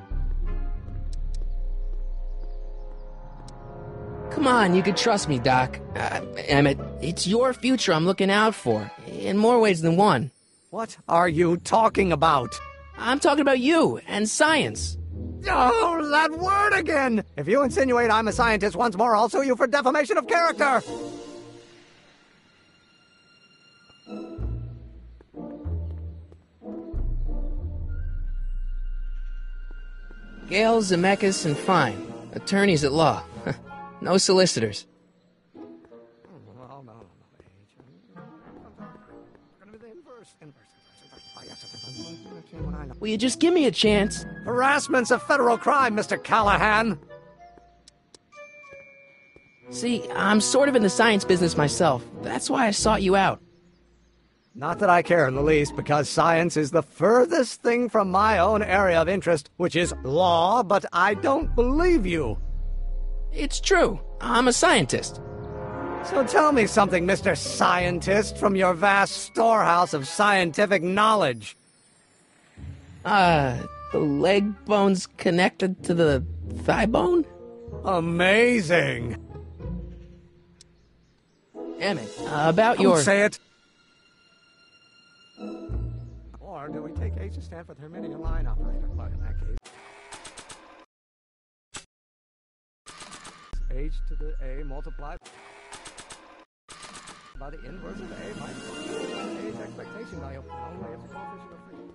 Come on, you can trust me, Doc. Emmett, it's your future I'm looking out for, in more ways than one.
What are you talking about?
I'm talking about you and science.
Oh, that word again! If you insinuate I'm a scientist once more, I'll sue you for defamation of character!
Gale, Zemeckis, and Fine. Attorneys at law. No solicitors. Will you just give me a chance?
Harassment's a federal crime, Mr. Callahan.
See, I'm sort of in the science business myself. That's why I sought you out.
Not that I care in the least, because science is the furthest thing from my own area of interest, which is law, but I don't believe you.
It's true. I'm a scientist.
So tell me something, Mr. Scientist, from your vast storehouse of scientific knowledge.
The leg bone's connected to the thigh bone?
Amazing.
Emmett, about your...
Don't say it. Or do we take H to stand for the Herminian line operator? Well, in that case. H to the A multiplied by the inverse of A minus A's expectation value. Only if the coefficient of freedom.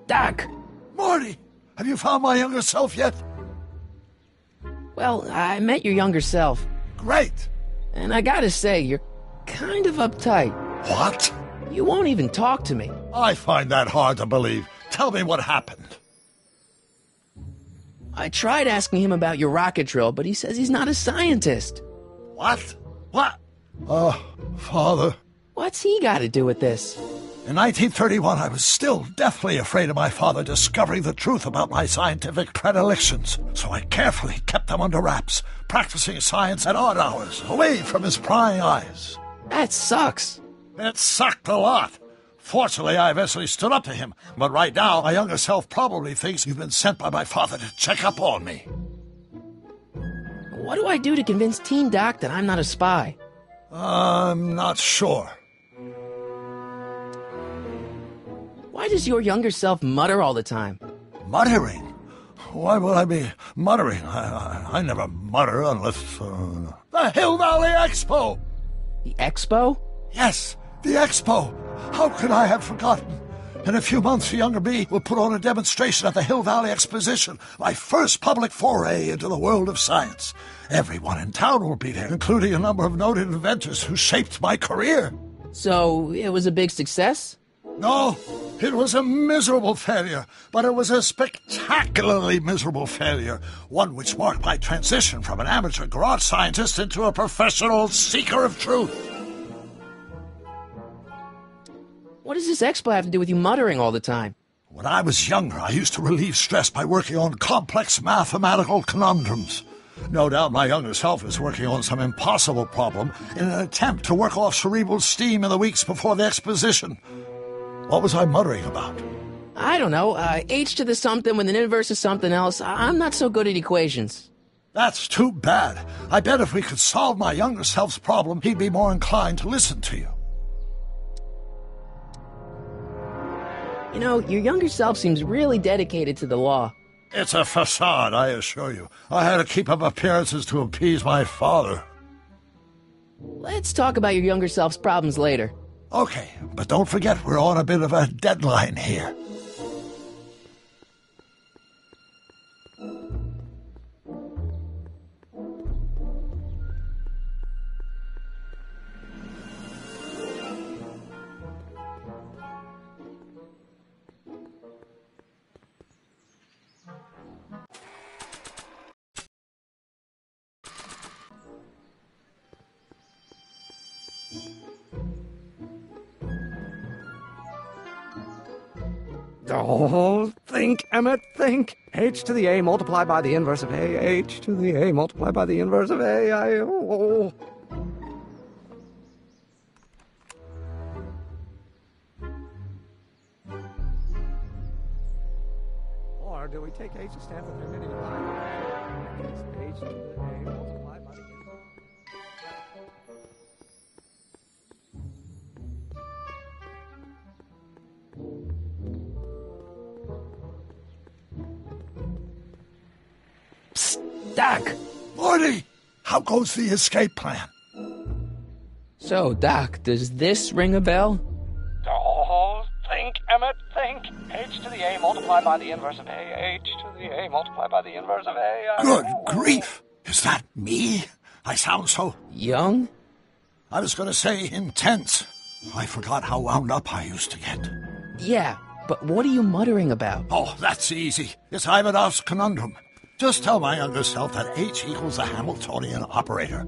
Doc!
Marty, have you found my younger self yet?
Well, I met your younger self.
Great!
And I gotta say, you're kind of uptight.
What?
You won't even talk to me.
I find that hard to believe. Tell me what happened.
I tried asking him about your rocket drill, but he says he's not a scientist.
What? What? Father.
What's he got to do with this?
In 1931, I was still deathly afraid of my father discovering the truth about my scientific predilections, so I carefully kept them under wraps, practicing science at odd hours, away from his prying eyes.
That sucks.
It sucked a lot. Fortunately, I eventually stood up to him, but right now, my younger self probably thinks you've been sent by my father to check up on me.
What do I do to convince Teen Doc that I'm not a spy?
I'm not sure.
Why does your younger self mutter all the time?
Muttering? Why would I be muttering? I never mutter unless... The Hill Valley Expo!
The Expo?
Yes, the Expo! How could I have forgotten? In a few months, the younger me will put on a demonstration at the Hill Valley Exposition, my first public foray into the world of science. Everyone in town will be there, including a number of noted inventors who shaped my career.
So, it was a big success?
No, it was a miserable failure, but it was a spectacularly miserable failure, one which marked my transition from an amateur garage scientist into a professional seeker of truth.
What does this expo have to do with you muttering all the time?
When I was younger, I used to relieve stress by working on complex mathematical conundrums. No doubt my younger self is working on some impossible problem in an attempt to work off cerebral steam in the weeks before the exposition. What was I muttering about?
I don't know. H to the something with an inverse of something else. I'm not so good at equations.
That's too bad. I bet if we could solve my younger self's problem, he'd be more inclined to listen to you.
You know, your younger self seems really dedicated to the law.
It's a facade, I assure you. I had to keep up appearances to appease my father.
Let's talk about your younger self's problems later.
Okay, but don't forget we're on a bit of a deadline here.
Oh, think, Emmett, think. H to the A multiplied by the inverse of A. H to the A multiplied by the inverse of A. Or do we take H to stand for 3 minutes? H to the A multiplied by the inverse.
Doc!
Morty! How goes the escape plan?
So, Doc, does this ring a bell?
Oh, think, Emmett, think. H to the A multiplied by the inverse of A. H to the A multiplied by the inverse of A.
Good grief! Is that me? I sound so...
Young?
I was going to say intense. I forgot how wound up I used to get.
Yeah, but what are you muttering about?
Oh, that's easy. It's Ivanov's conundrum. Just tell my younger self that H equals a Hamiltonian operator.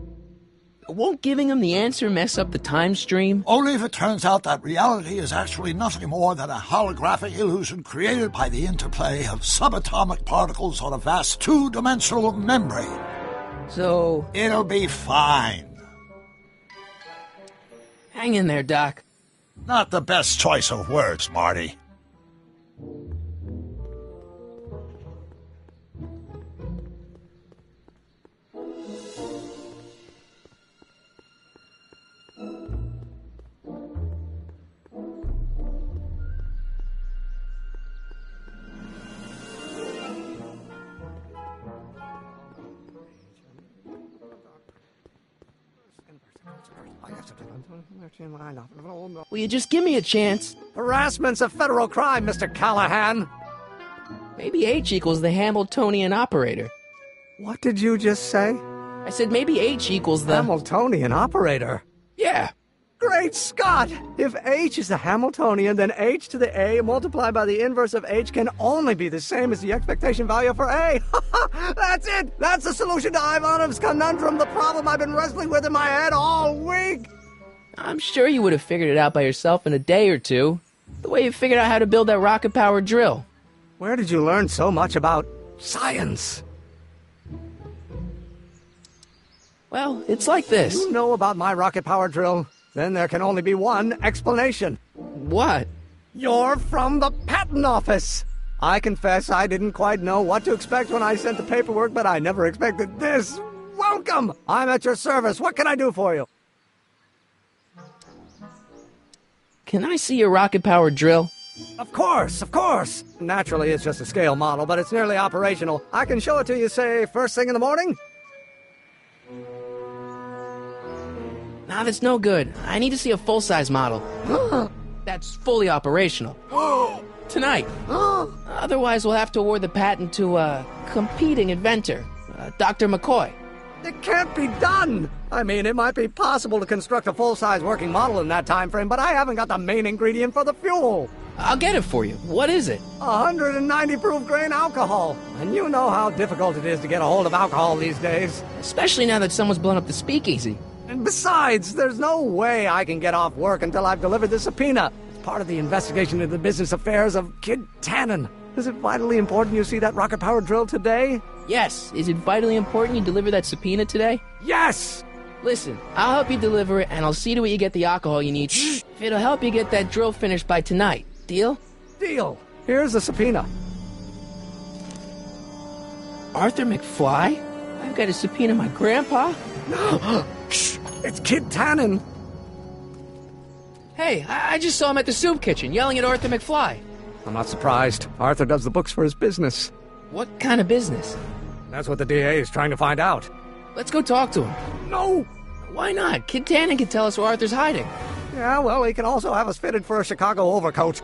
Won't giving him the answer mess up the time stream?
Only if it turns out that reality is actually nothing more than a holographic illusion created by the interplay of subatomic particles on a vast two-dimensional membrane.
So...
It'll be fine.
Hang in there, Doc.
Not the best choice of words, Marty.
Will you just give me a chance?
Harassment's a federal crime, Mr. Callahan.
Maybe H equals the Hamiltonian operator.
What did you just say?
I said maybe H equals the...
Hamiltonian operator.
Yeah.
Great Scott! If H is the Hamiltonian, then H to the A multiplied by the inverse of H can only be the same as the expectation value for A. That's it! That's the solution to Ivanov's conundrum, the problem I've been wrestling with in my head all week!
I'm sure you would have figured it out by yourself in a day or two. The way you figured out how to build that rocket-powered drill.
Where did you learn so much about science?
Well, it's like this.
You know about my rocket-powered drill? Then there can only be one explanation.
What?
You're from the patent office! I confess I didn't quite know what to expect when I sent the paperwork, but I never expected this. Welcome! I'm at your service. What can I do for you?
Can I see your rocket-powered drill?
Of course, of course! Naturally, it's just a scale model, but it's nearly operational. I can show it to you, say, first thing in the morning?
Nah, that's no good. I need to see a full-size model. That's fully operational. Tonight. Otherwise, we'll have to award the patent to a competing inventor, Dr. McCoy.
It can't be done! I mean, it might be possible to construct a full-size working model in that time frame, but I haven't got the main ingredient for the fuel.
I'll get it for you. What is it?
190 proof grain alcohol. And you know how difficult it is to get a hold of alcohol these days.
Especially now that someone's blown up the speakeasy.
And besides, there's no way I can get off work until I've delivered the subpoena. It's part of the investigation into the business affairs of Kid Tannen. Is it vitally important you see that rocket-powered drill today?
Yes. Is it vitally important you deliver that subpoena today?
Yes!
Listen, I'll help you deliver it, and I'll see to it you get the alcohol you need. If it'll help you get that drill finished by tonight. Deal?
Deal. Here's the subpoena.
Arthur McFly? I've got to subpoena my grandpa?
It's Kid Tannen.
Hey, I just saw him at the soup kitchen, yelling at Arthur McFly.
I'm not surprised. Arthur does the books for his business.
What kind of business?
That's what the DA is trying to find out.
Let's go talk to him.
No!
Why not? Kid Tannen can tell us where Arthur's hiding.
Yeah, well, he can also have us fitted for a Chicago overcoat.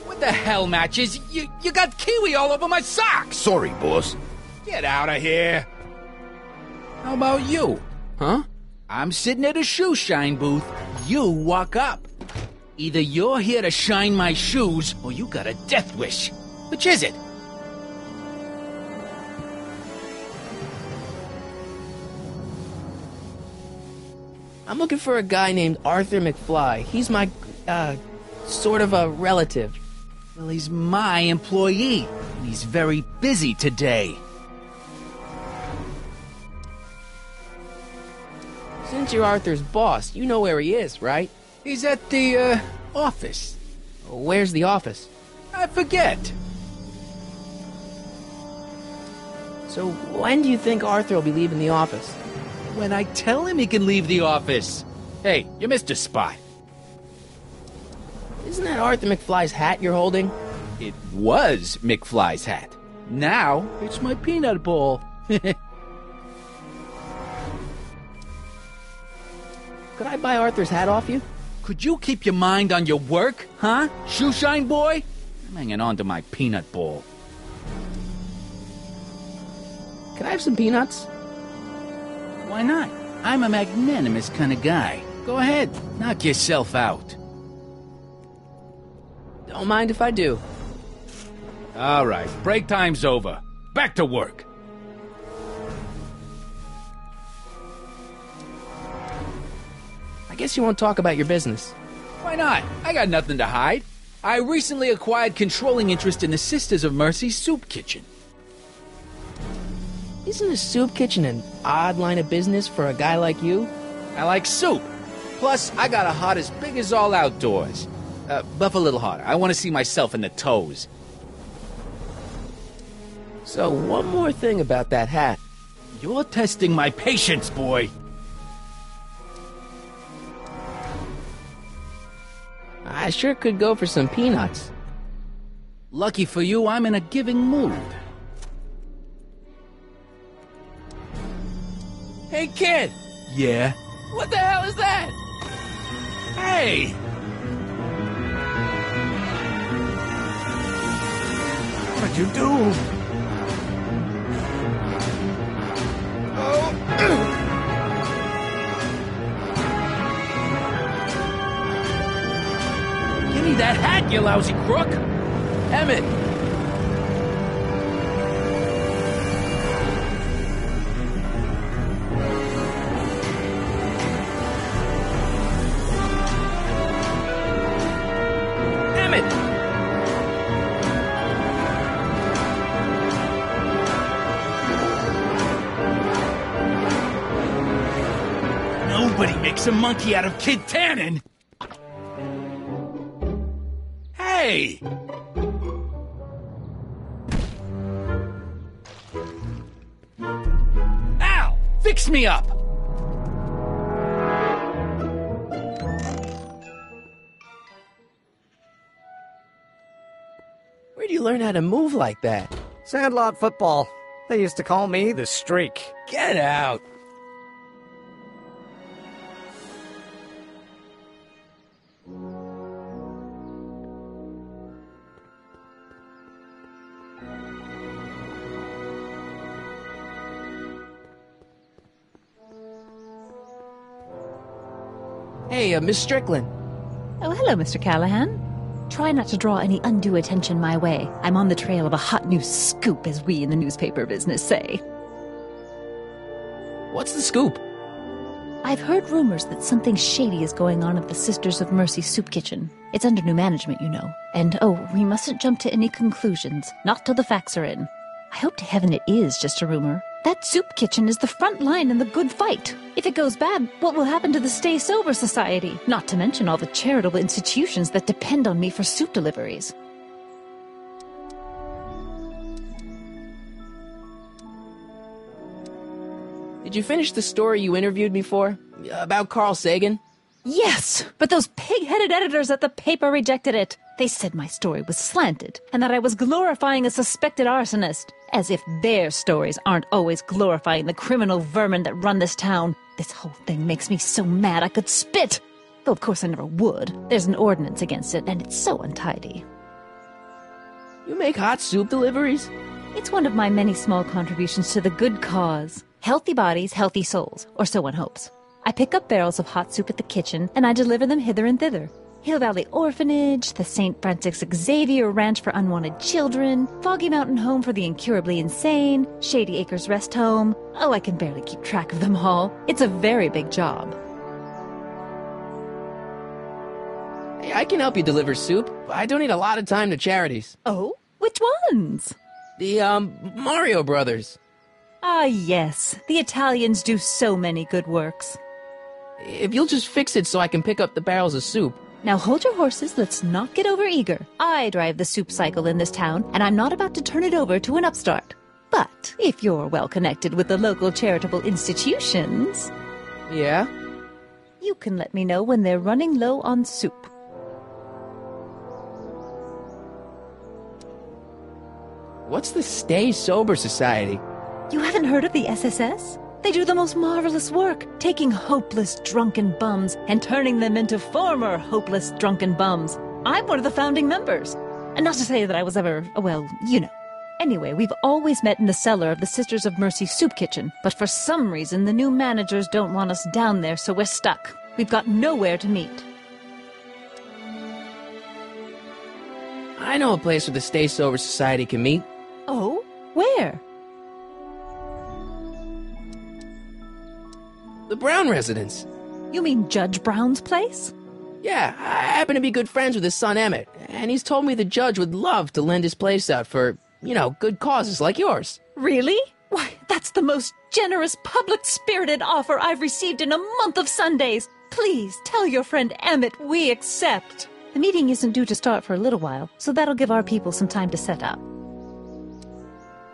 What the hell, Matches? You got kiwi all over my socks!
Sorry, boss.
Get out of here! How about you? Huh? I'm sitting at a shoe shine booth. You walk up. Either you're here to shine my shoes, or you got a death wish. Which is it?
I'm looking for a guy named Arthur McFly. He's my, sort of a relative.
Well, he's my employee, and he's very busy today.
Since you're Arthur's boss, you know where he is, right?
He's at the, office.
Where's the office?
I forget.
So when do you think Arthur will be leaving the office?
When I tell him he can leave the office. Hey, you missed a spot.
Isn't that Arthur McFly's hat you're holding?
It was McFly's hat. Now, it's my peanut ball.
Could I buy Arthur's hat off you?
Could you keep your mind on your work, huh? Shoeshine boy? I'm hanging on to my peanut ball.
Can I have some peanuts?
Why not? I'm a magnanimous kind of guy. Go ahead, knock yourself out.
Don't mind if I do.
All right, break time's over. Back to work.
I guess you won't talk about your business.
Why not? I got nothing to hide. I recently acquired controlling interest in the Sisters of Mercy soup kitchen.
Isn't a soup kitchen an odd line of business for a guy like you?
I like soup. Plus, I got a hot as big as all outdoors. Buff a little harder. I want to see myself in the toes.
So, one more thing about that hat.
You're testing my patience, boy.
I sure could go for some peanuts.
Lucky for you, I'm in a giving mood.
Hey, kid!
Yeah?
What the hell is that?
Hey!
What'd you do?
Give me that hat, you lousy crook!
Emmett! Emmett!
Nobody makes a monkey out of Kid Tannen! Hey! Ow! Fix me up!
Where'd you learn how to move like that?
Sandlot football. They used to call me the Streak.
Get out! Hey, Miss Strickland.
Oh, hello, Mr. Callahan. Try not to draw any undue attention my way. I'm on the trail of a hot new scoop, as we in the newspaper business say.
What's the scoop?
I've heard rumors that something shady is going on at the Sisters of Mercy soup kitchen. It's under new management, you know. And, we mustn't jump to any conclusions. Not till the facts are in. I hope to heaven it is just a rumor. That soup kitchen is the front line in the good fight. If it goes bad, what will happen to the Stay Sober Society? Not to mention all the charitable institutions that depend on me for soup deliveries.
Did you finish the story you interviewed me for? About Carl Sagan?
Yes, but those pig-headed editors at the paper rejected it. They said my story was slanted, and that I was glorifying a suspected arsonist. As if their stories aren't always glorifying the criminal vermin that run this town. This whole thing makes me so mad I could spit. Though of course I never would. There's an ordinance against it, and it's so untidy.
You make hot soup deliveries?
It's one of my many small contributions to the good cause. Healthy bodies, healthy souls, or so one hopes. I pick up barrels of hot soup at the kitchen, and I deliver them hither and thither. Hill Valley Orphanage, the St. Francis Xavier Ranch for Unwanted Children, Foggy Mountain Home for the Incurably Insane, Shady Acres Rest Home. Oh, I can barely keep track of them all. It's a very big job.
Hey, I can help you deliver soup. I donate a lot of time to charities.
Oh? Which ones?
The, Mario Brothers.
Ah, yes. The Italians do so many good works.
If you'll just fix it so I can pick up the barrels of soup.
Now hold your horses, let's not get over-eager. I drive the soup cycle in this town, and I'm not about to turn it over to an upstart. But if you're well-connected with the local charitable institutions...
Yeah?
You can let me know when they're running low on soup.
What's the Stay Sober Society?
You haven't heard of the SSS? They do the most marvelous work, taking hopeless drunken bums and turning them into former hopeless drunken bums. I'm one of the founding members. And not to say that I was ever, well, you know. Anyway, we've always met in the cellar of the Sisters of Mercy soup kitchen, but for some reason the new managers don't want us down there, so we're stuck. We've got nowhere to meet.
I know a place where the Stay Sober Society can meet.
Oh? Where?
The Brown residence.
You mean Judge Brown's place?
Yeah, I happen to be good friends with his son Emmett, and he's told me the judge would love to lend his place out for, you know, good causes like yours.
Really? Why, that's That's the most generous, public-spirited offer I've received in a month of Sundays. Please tell your friend Emmett we accept. The meeting isn't due to start for a little while, so that'll give our people some time to set up.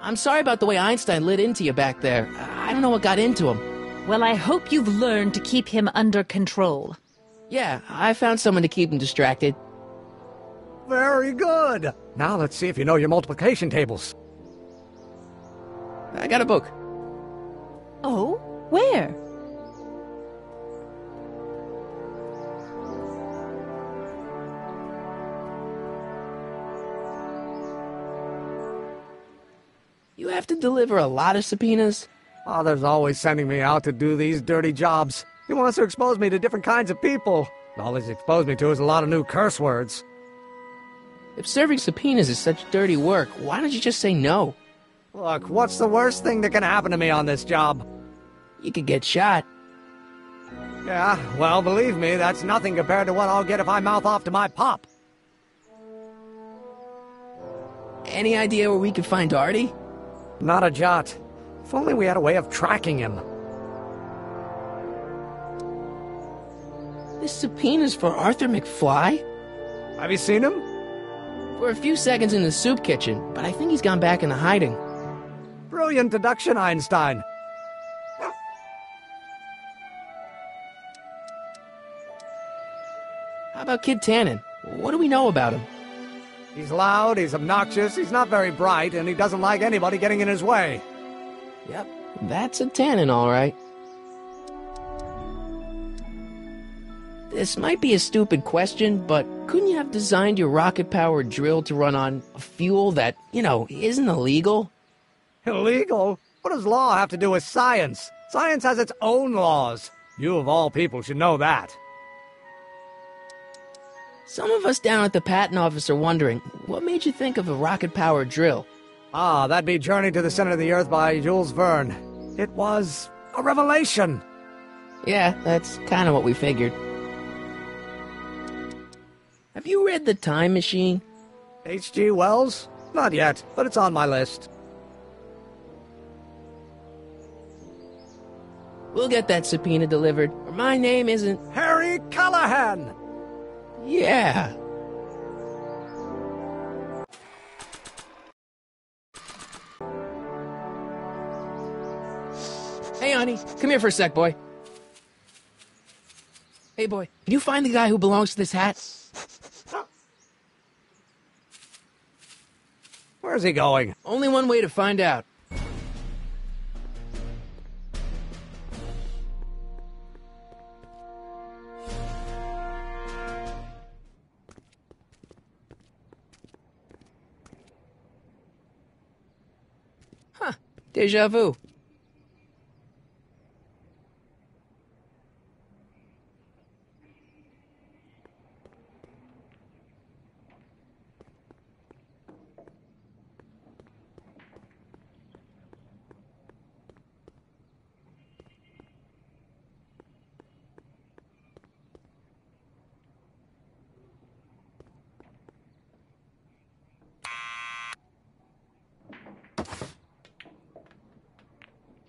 I'm sorry about the way Einstein lit into you back there. I don't know what got into him.
Well, I hope you've learned to keep him under control.
Yeah, I found someone to keep him distracted.
Very good. Now let's see if you know your multiplication tables.
I got a book.
Oh? Where?
You have to deliver a lot of subpoenas?
Father's always sending me out to do these dirty jobs. He wants to expose me to different kinds of people. All he's exposed me to is a lot of new curse words.
If serving subpoenas is such dirty work, why don't you just say no?
Look, what's the worst thing that can happen to me on this job?
You could get shot.
Yeah, well, believe me, that's nothing compared to what I'll get if I mouth off to my pop.
Any idea where we could find Artie?
Not a jot. If only we had a way of tracking him.
This subpoena's for Arthur McFly?
Have you seen him?
For a few seconds in the soup kitchen, but I think he's gone back into hiding.
Brilliant deduction, Einstein.
How about Kid Tannen? What do we know about him?
He's loud, he's obnoxious, he's not very bright, and he doesn't like anybody getting in his way.
Yep, that's a Tannen, all right. This might be a stupid question, but couldn't you have designed your rocket-powered drill to run on a fuel that, isn't illegal?
Illegal? What does law have to do with science? Science has its own laws. You, of all people, should know that.
Some of us down at the patent office are wondering, what made you think of a rocket-powered drill?
Ah, that'd be Journey to the Center of the Earth by Jules Verne. It was a revelation.
Yeah, that's kind of what we figured. Have you read The Time Machine?
H.G. Wells? Not yet, but it's on my list.
We'll get that subpoena delivered, or my name isn't...
Harry Callahan!
Yeah. Hey, honey, come here for a sec, boy. Hey, boy, can you find the guy who belongs to this hat?
Where's he going?
Only one way to find out. Huh, déjà vu.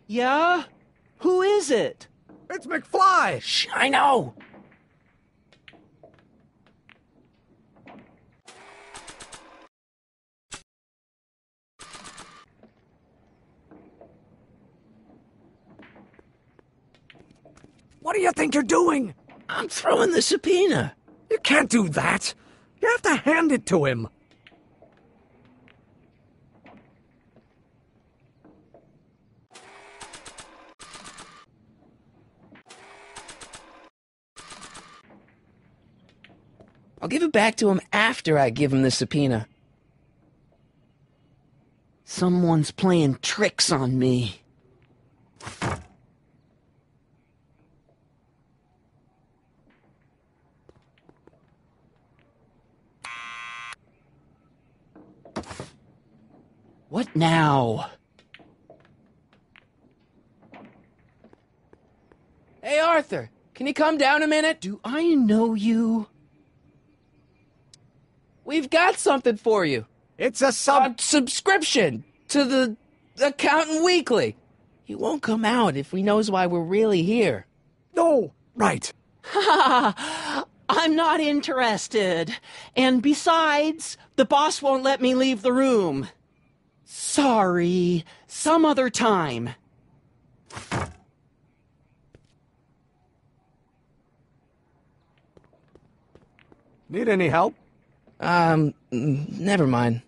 Yeah? Who is it?
It's McFly!
Shh, I know!
What do you think you're doing?
I'm throwing the subpoena.
You can't do that. You have to hand it to him.
I'll give it back to him after I give him the subpoena.
Someone's playing tricks on me. What now?
Hey, Arthur, can you come down a minute?
Do I know you?
We've got something for you.
It's a
subscription to the Accountant Weekly. He won't come out if he knows why we're really here.
No, right.
I'm not interested. And besides, the boss won't let me leave the room. Sorry, some other time.
Need any help?
Never mind.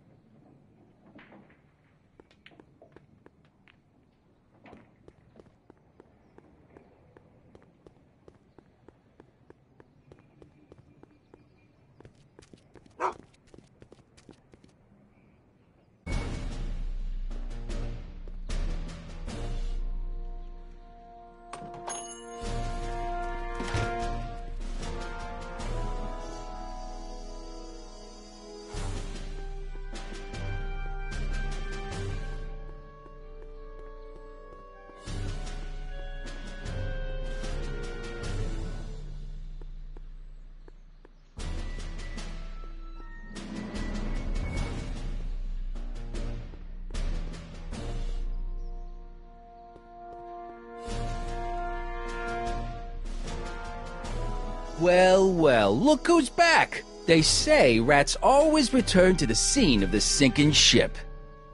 Well, well, look who's back! They say rats always return to the scene of the sinking ship.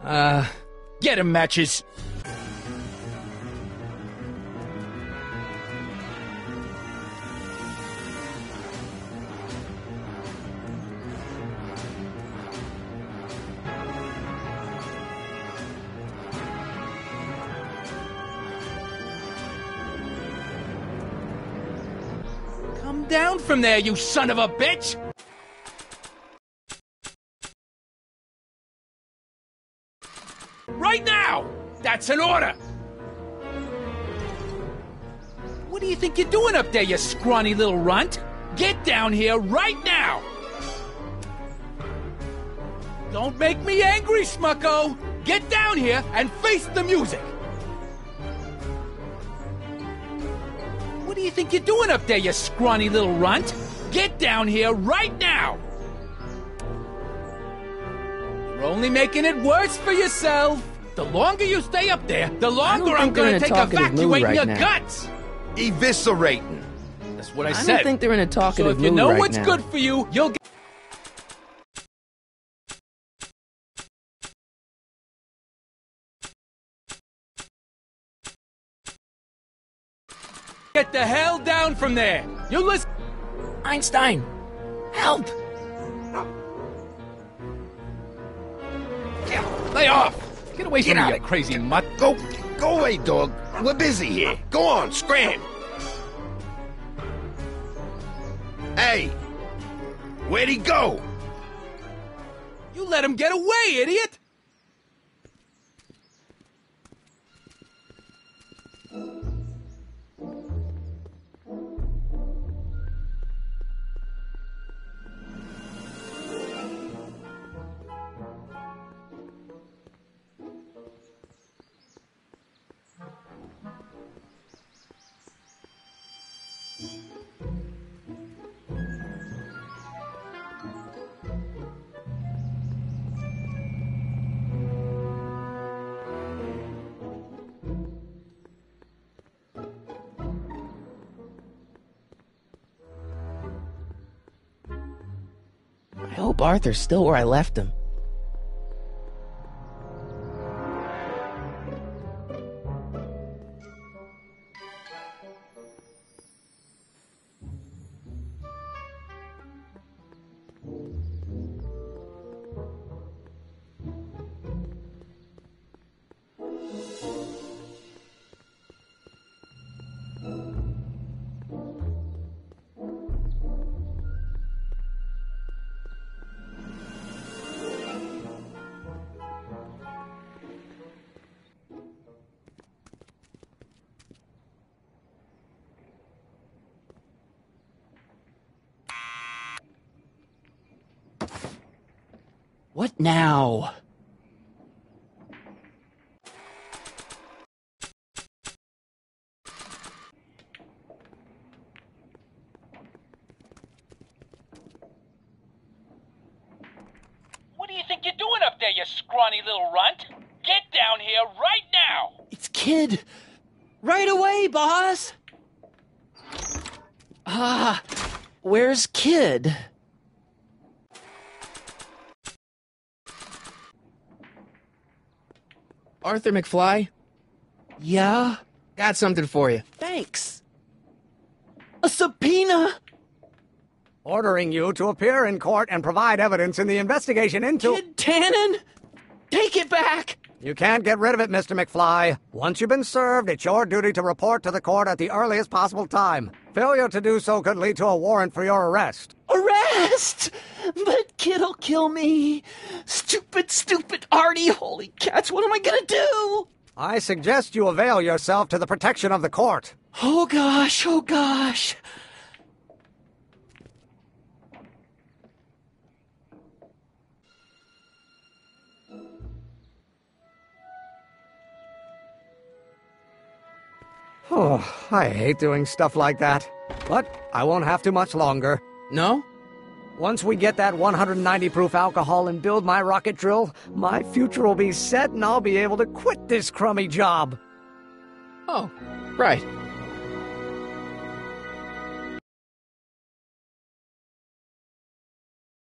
Get 'em, Matches! Come down from there, you son of a bitch! Right now! That's an order! What do you think you're doing up there, you scrawny little runt? Get down here right now! Don't make me angry, Smucko! Get down here and face the music! What do you think you're doing up there, you scrawny little runt? Get down here right now! You're only making it worse for yourself. The longer you stay up there, the longer I'm gonna take evacuating your guts!
Eviscerating.
That's what I
I
said.
don't think they're in a talkative
So if you
mood
know
right
what's
now.
good for you, you'll get... Get the hell down from there! You listen...
Einstein! Help!
Lay off! Get away from me, you crazy mutt!
Go away, dog. We're busy here. Go on, scram. Hey, where'd he go?
You let him get away, idiot!
I hope Arthur's still where I left him.
What now?
What do you think you're doing up there, you scrawny little runt?
Get down here right now!
It's Kid. Right away, boss! Where's Kid?
Arthur McFly?
Yeah?
Got something for you.
Thanks. A subpoena?
Ordering you to appear in court and provide evidence in the investigation into...
Kid Tannen? Take it back!
You can't get rid of it, Mr. McFly. Once you've been served, it's your duty to report to the court at the earliest possible time. Failure to do so could lead to a warrant for your arrest.
Arrest! But Kid'll kill me. Stupid Artie. Holy cats, what am I gonna do?
I suggest you avail yourself to the protection of the court.
Oh gosh.
Oh, I hate doing stuff like that. But I won't have to much longer.
No?
Once we get that 190 proof alcohol and build my rocket drill, my future will be set and I'll be able to quit this crummy job.
Oh, right.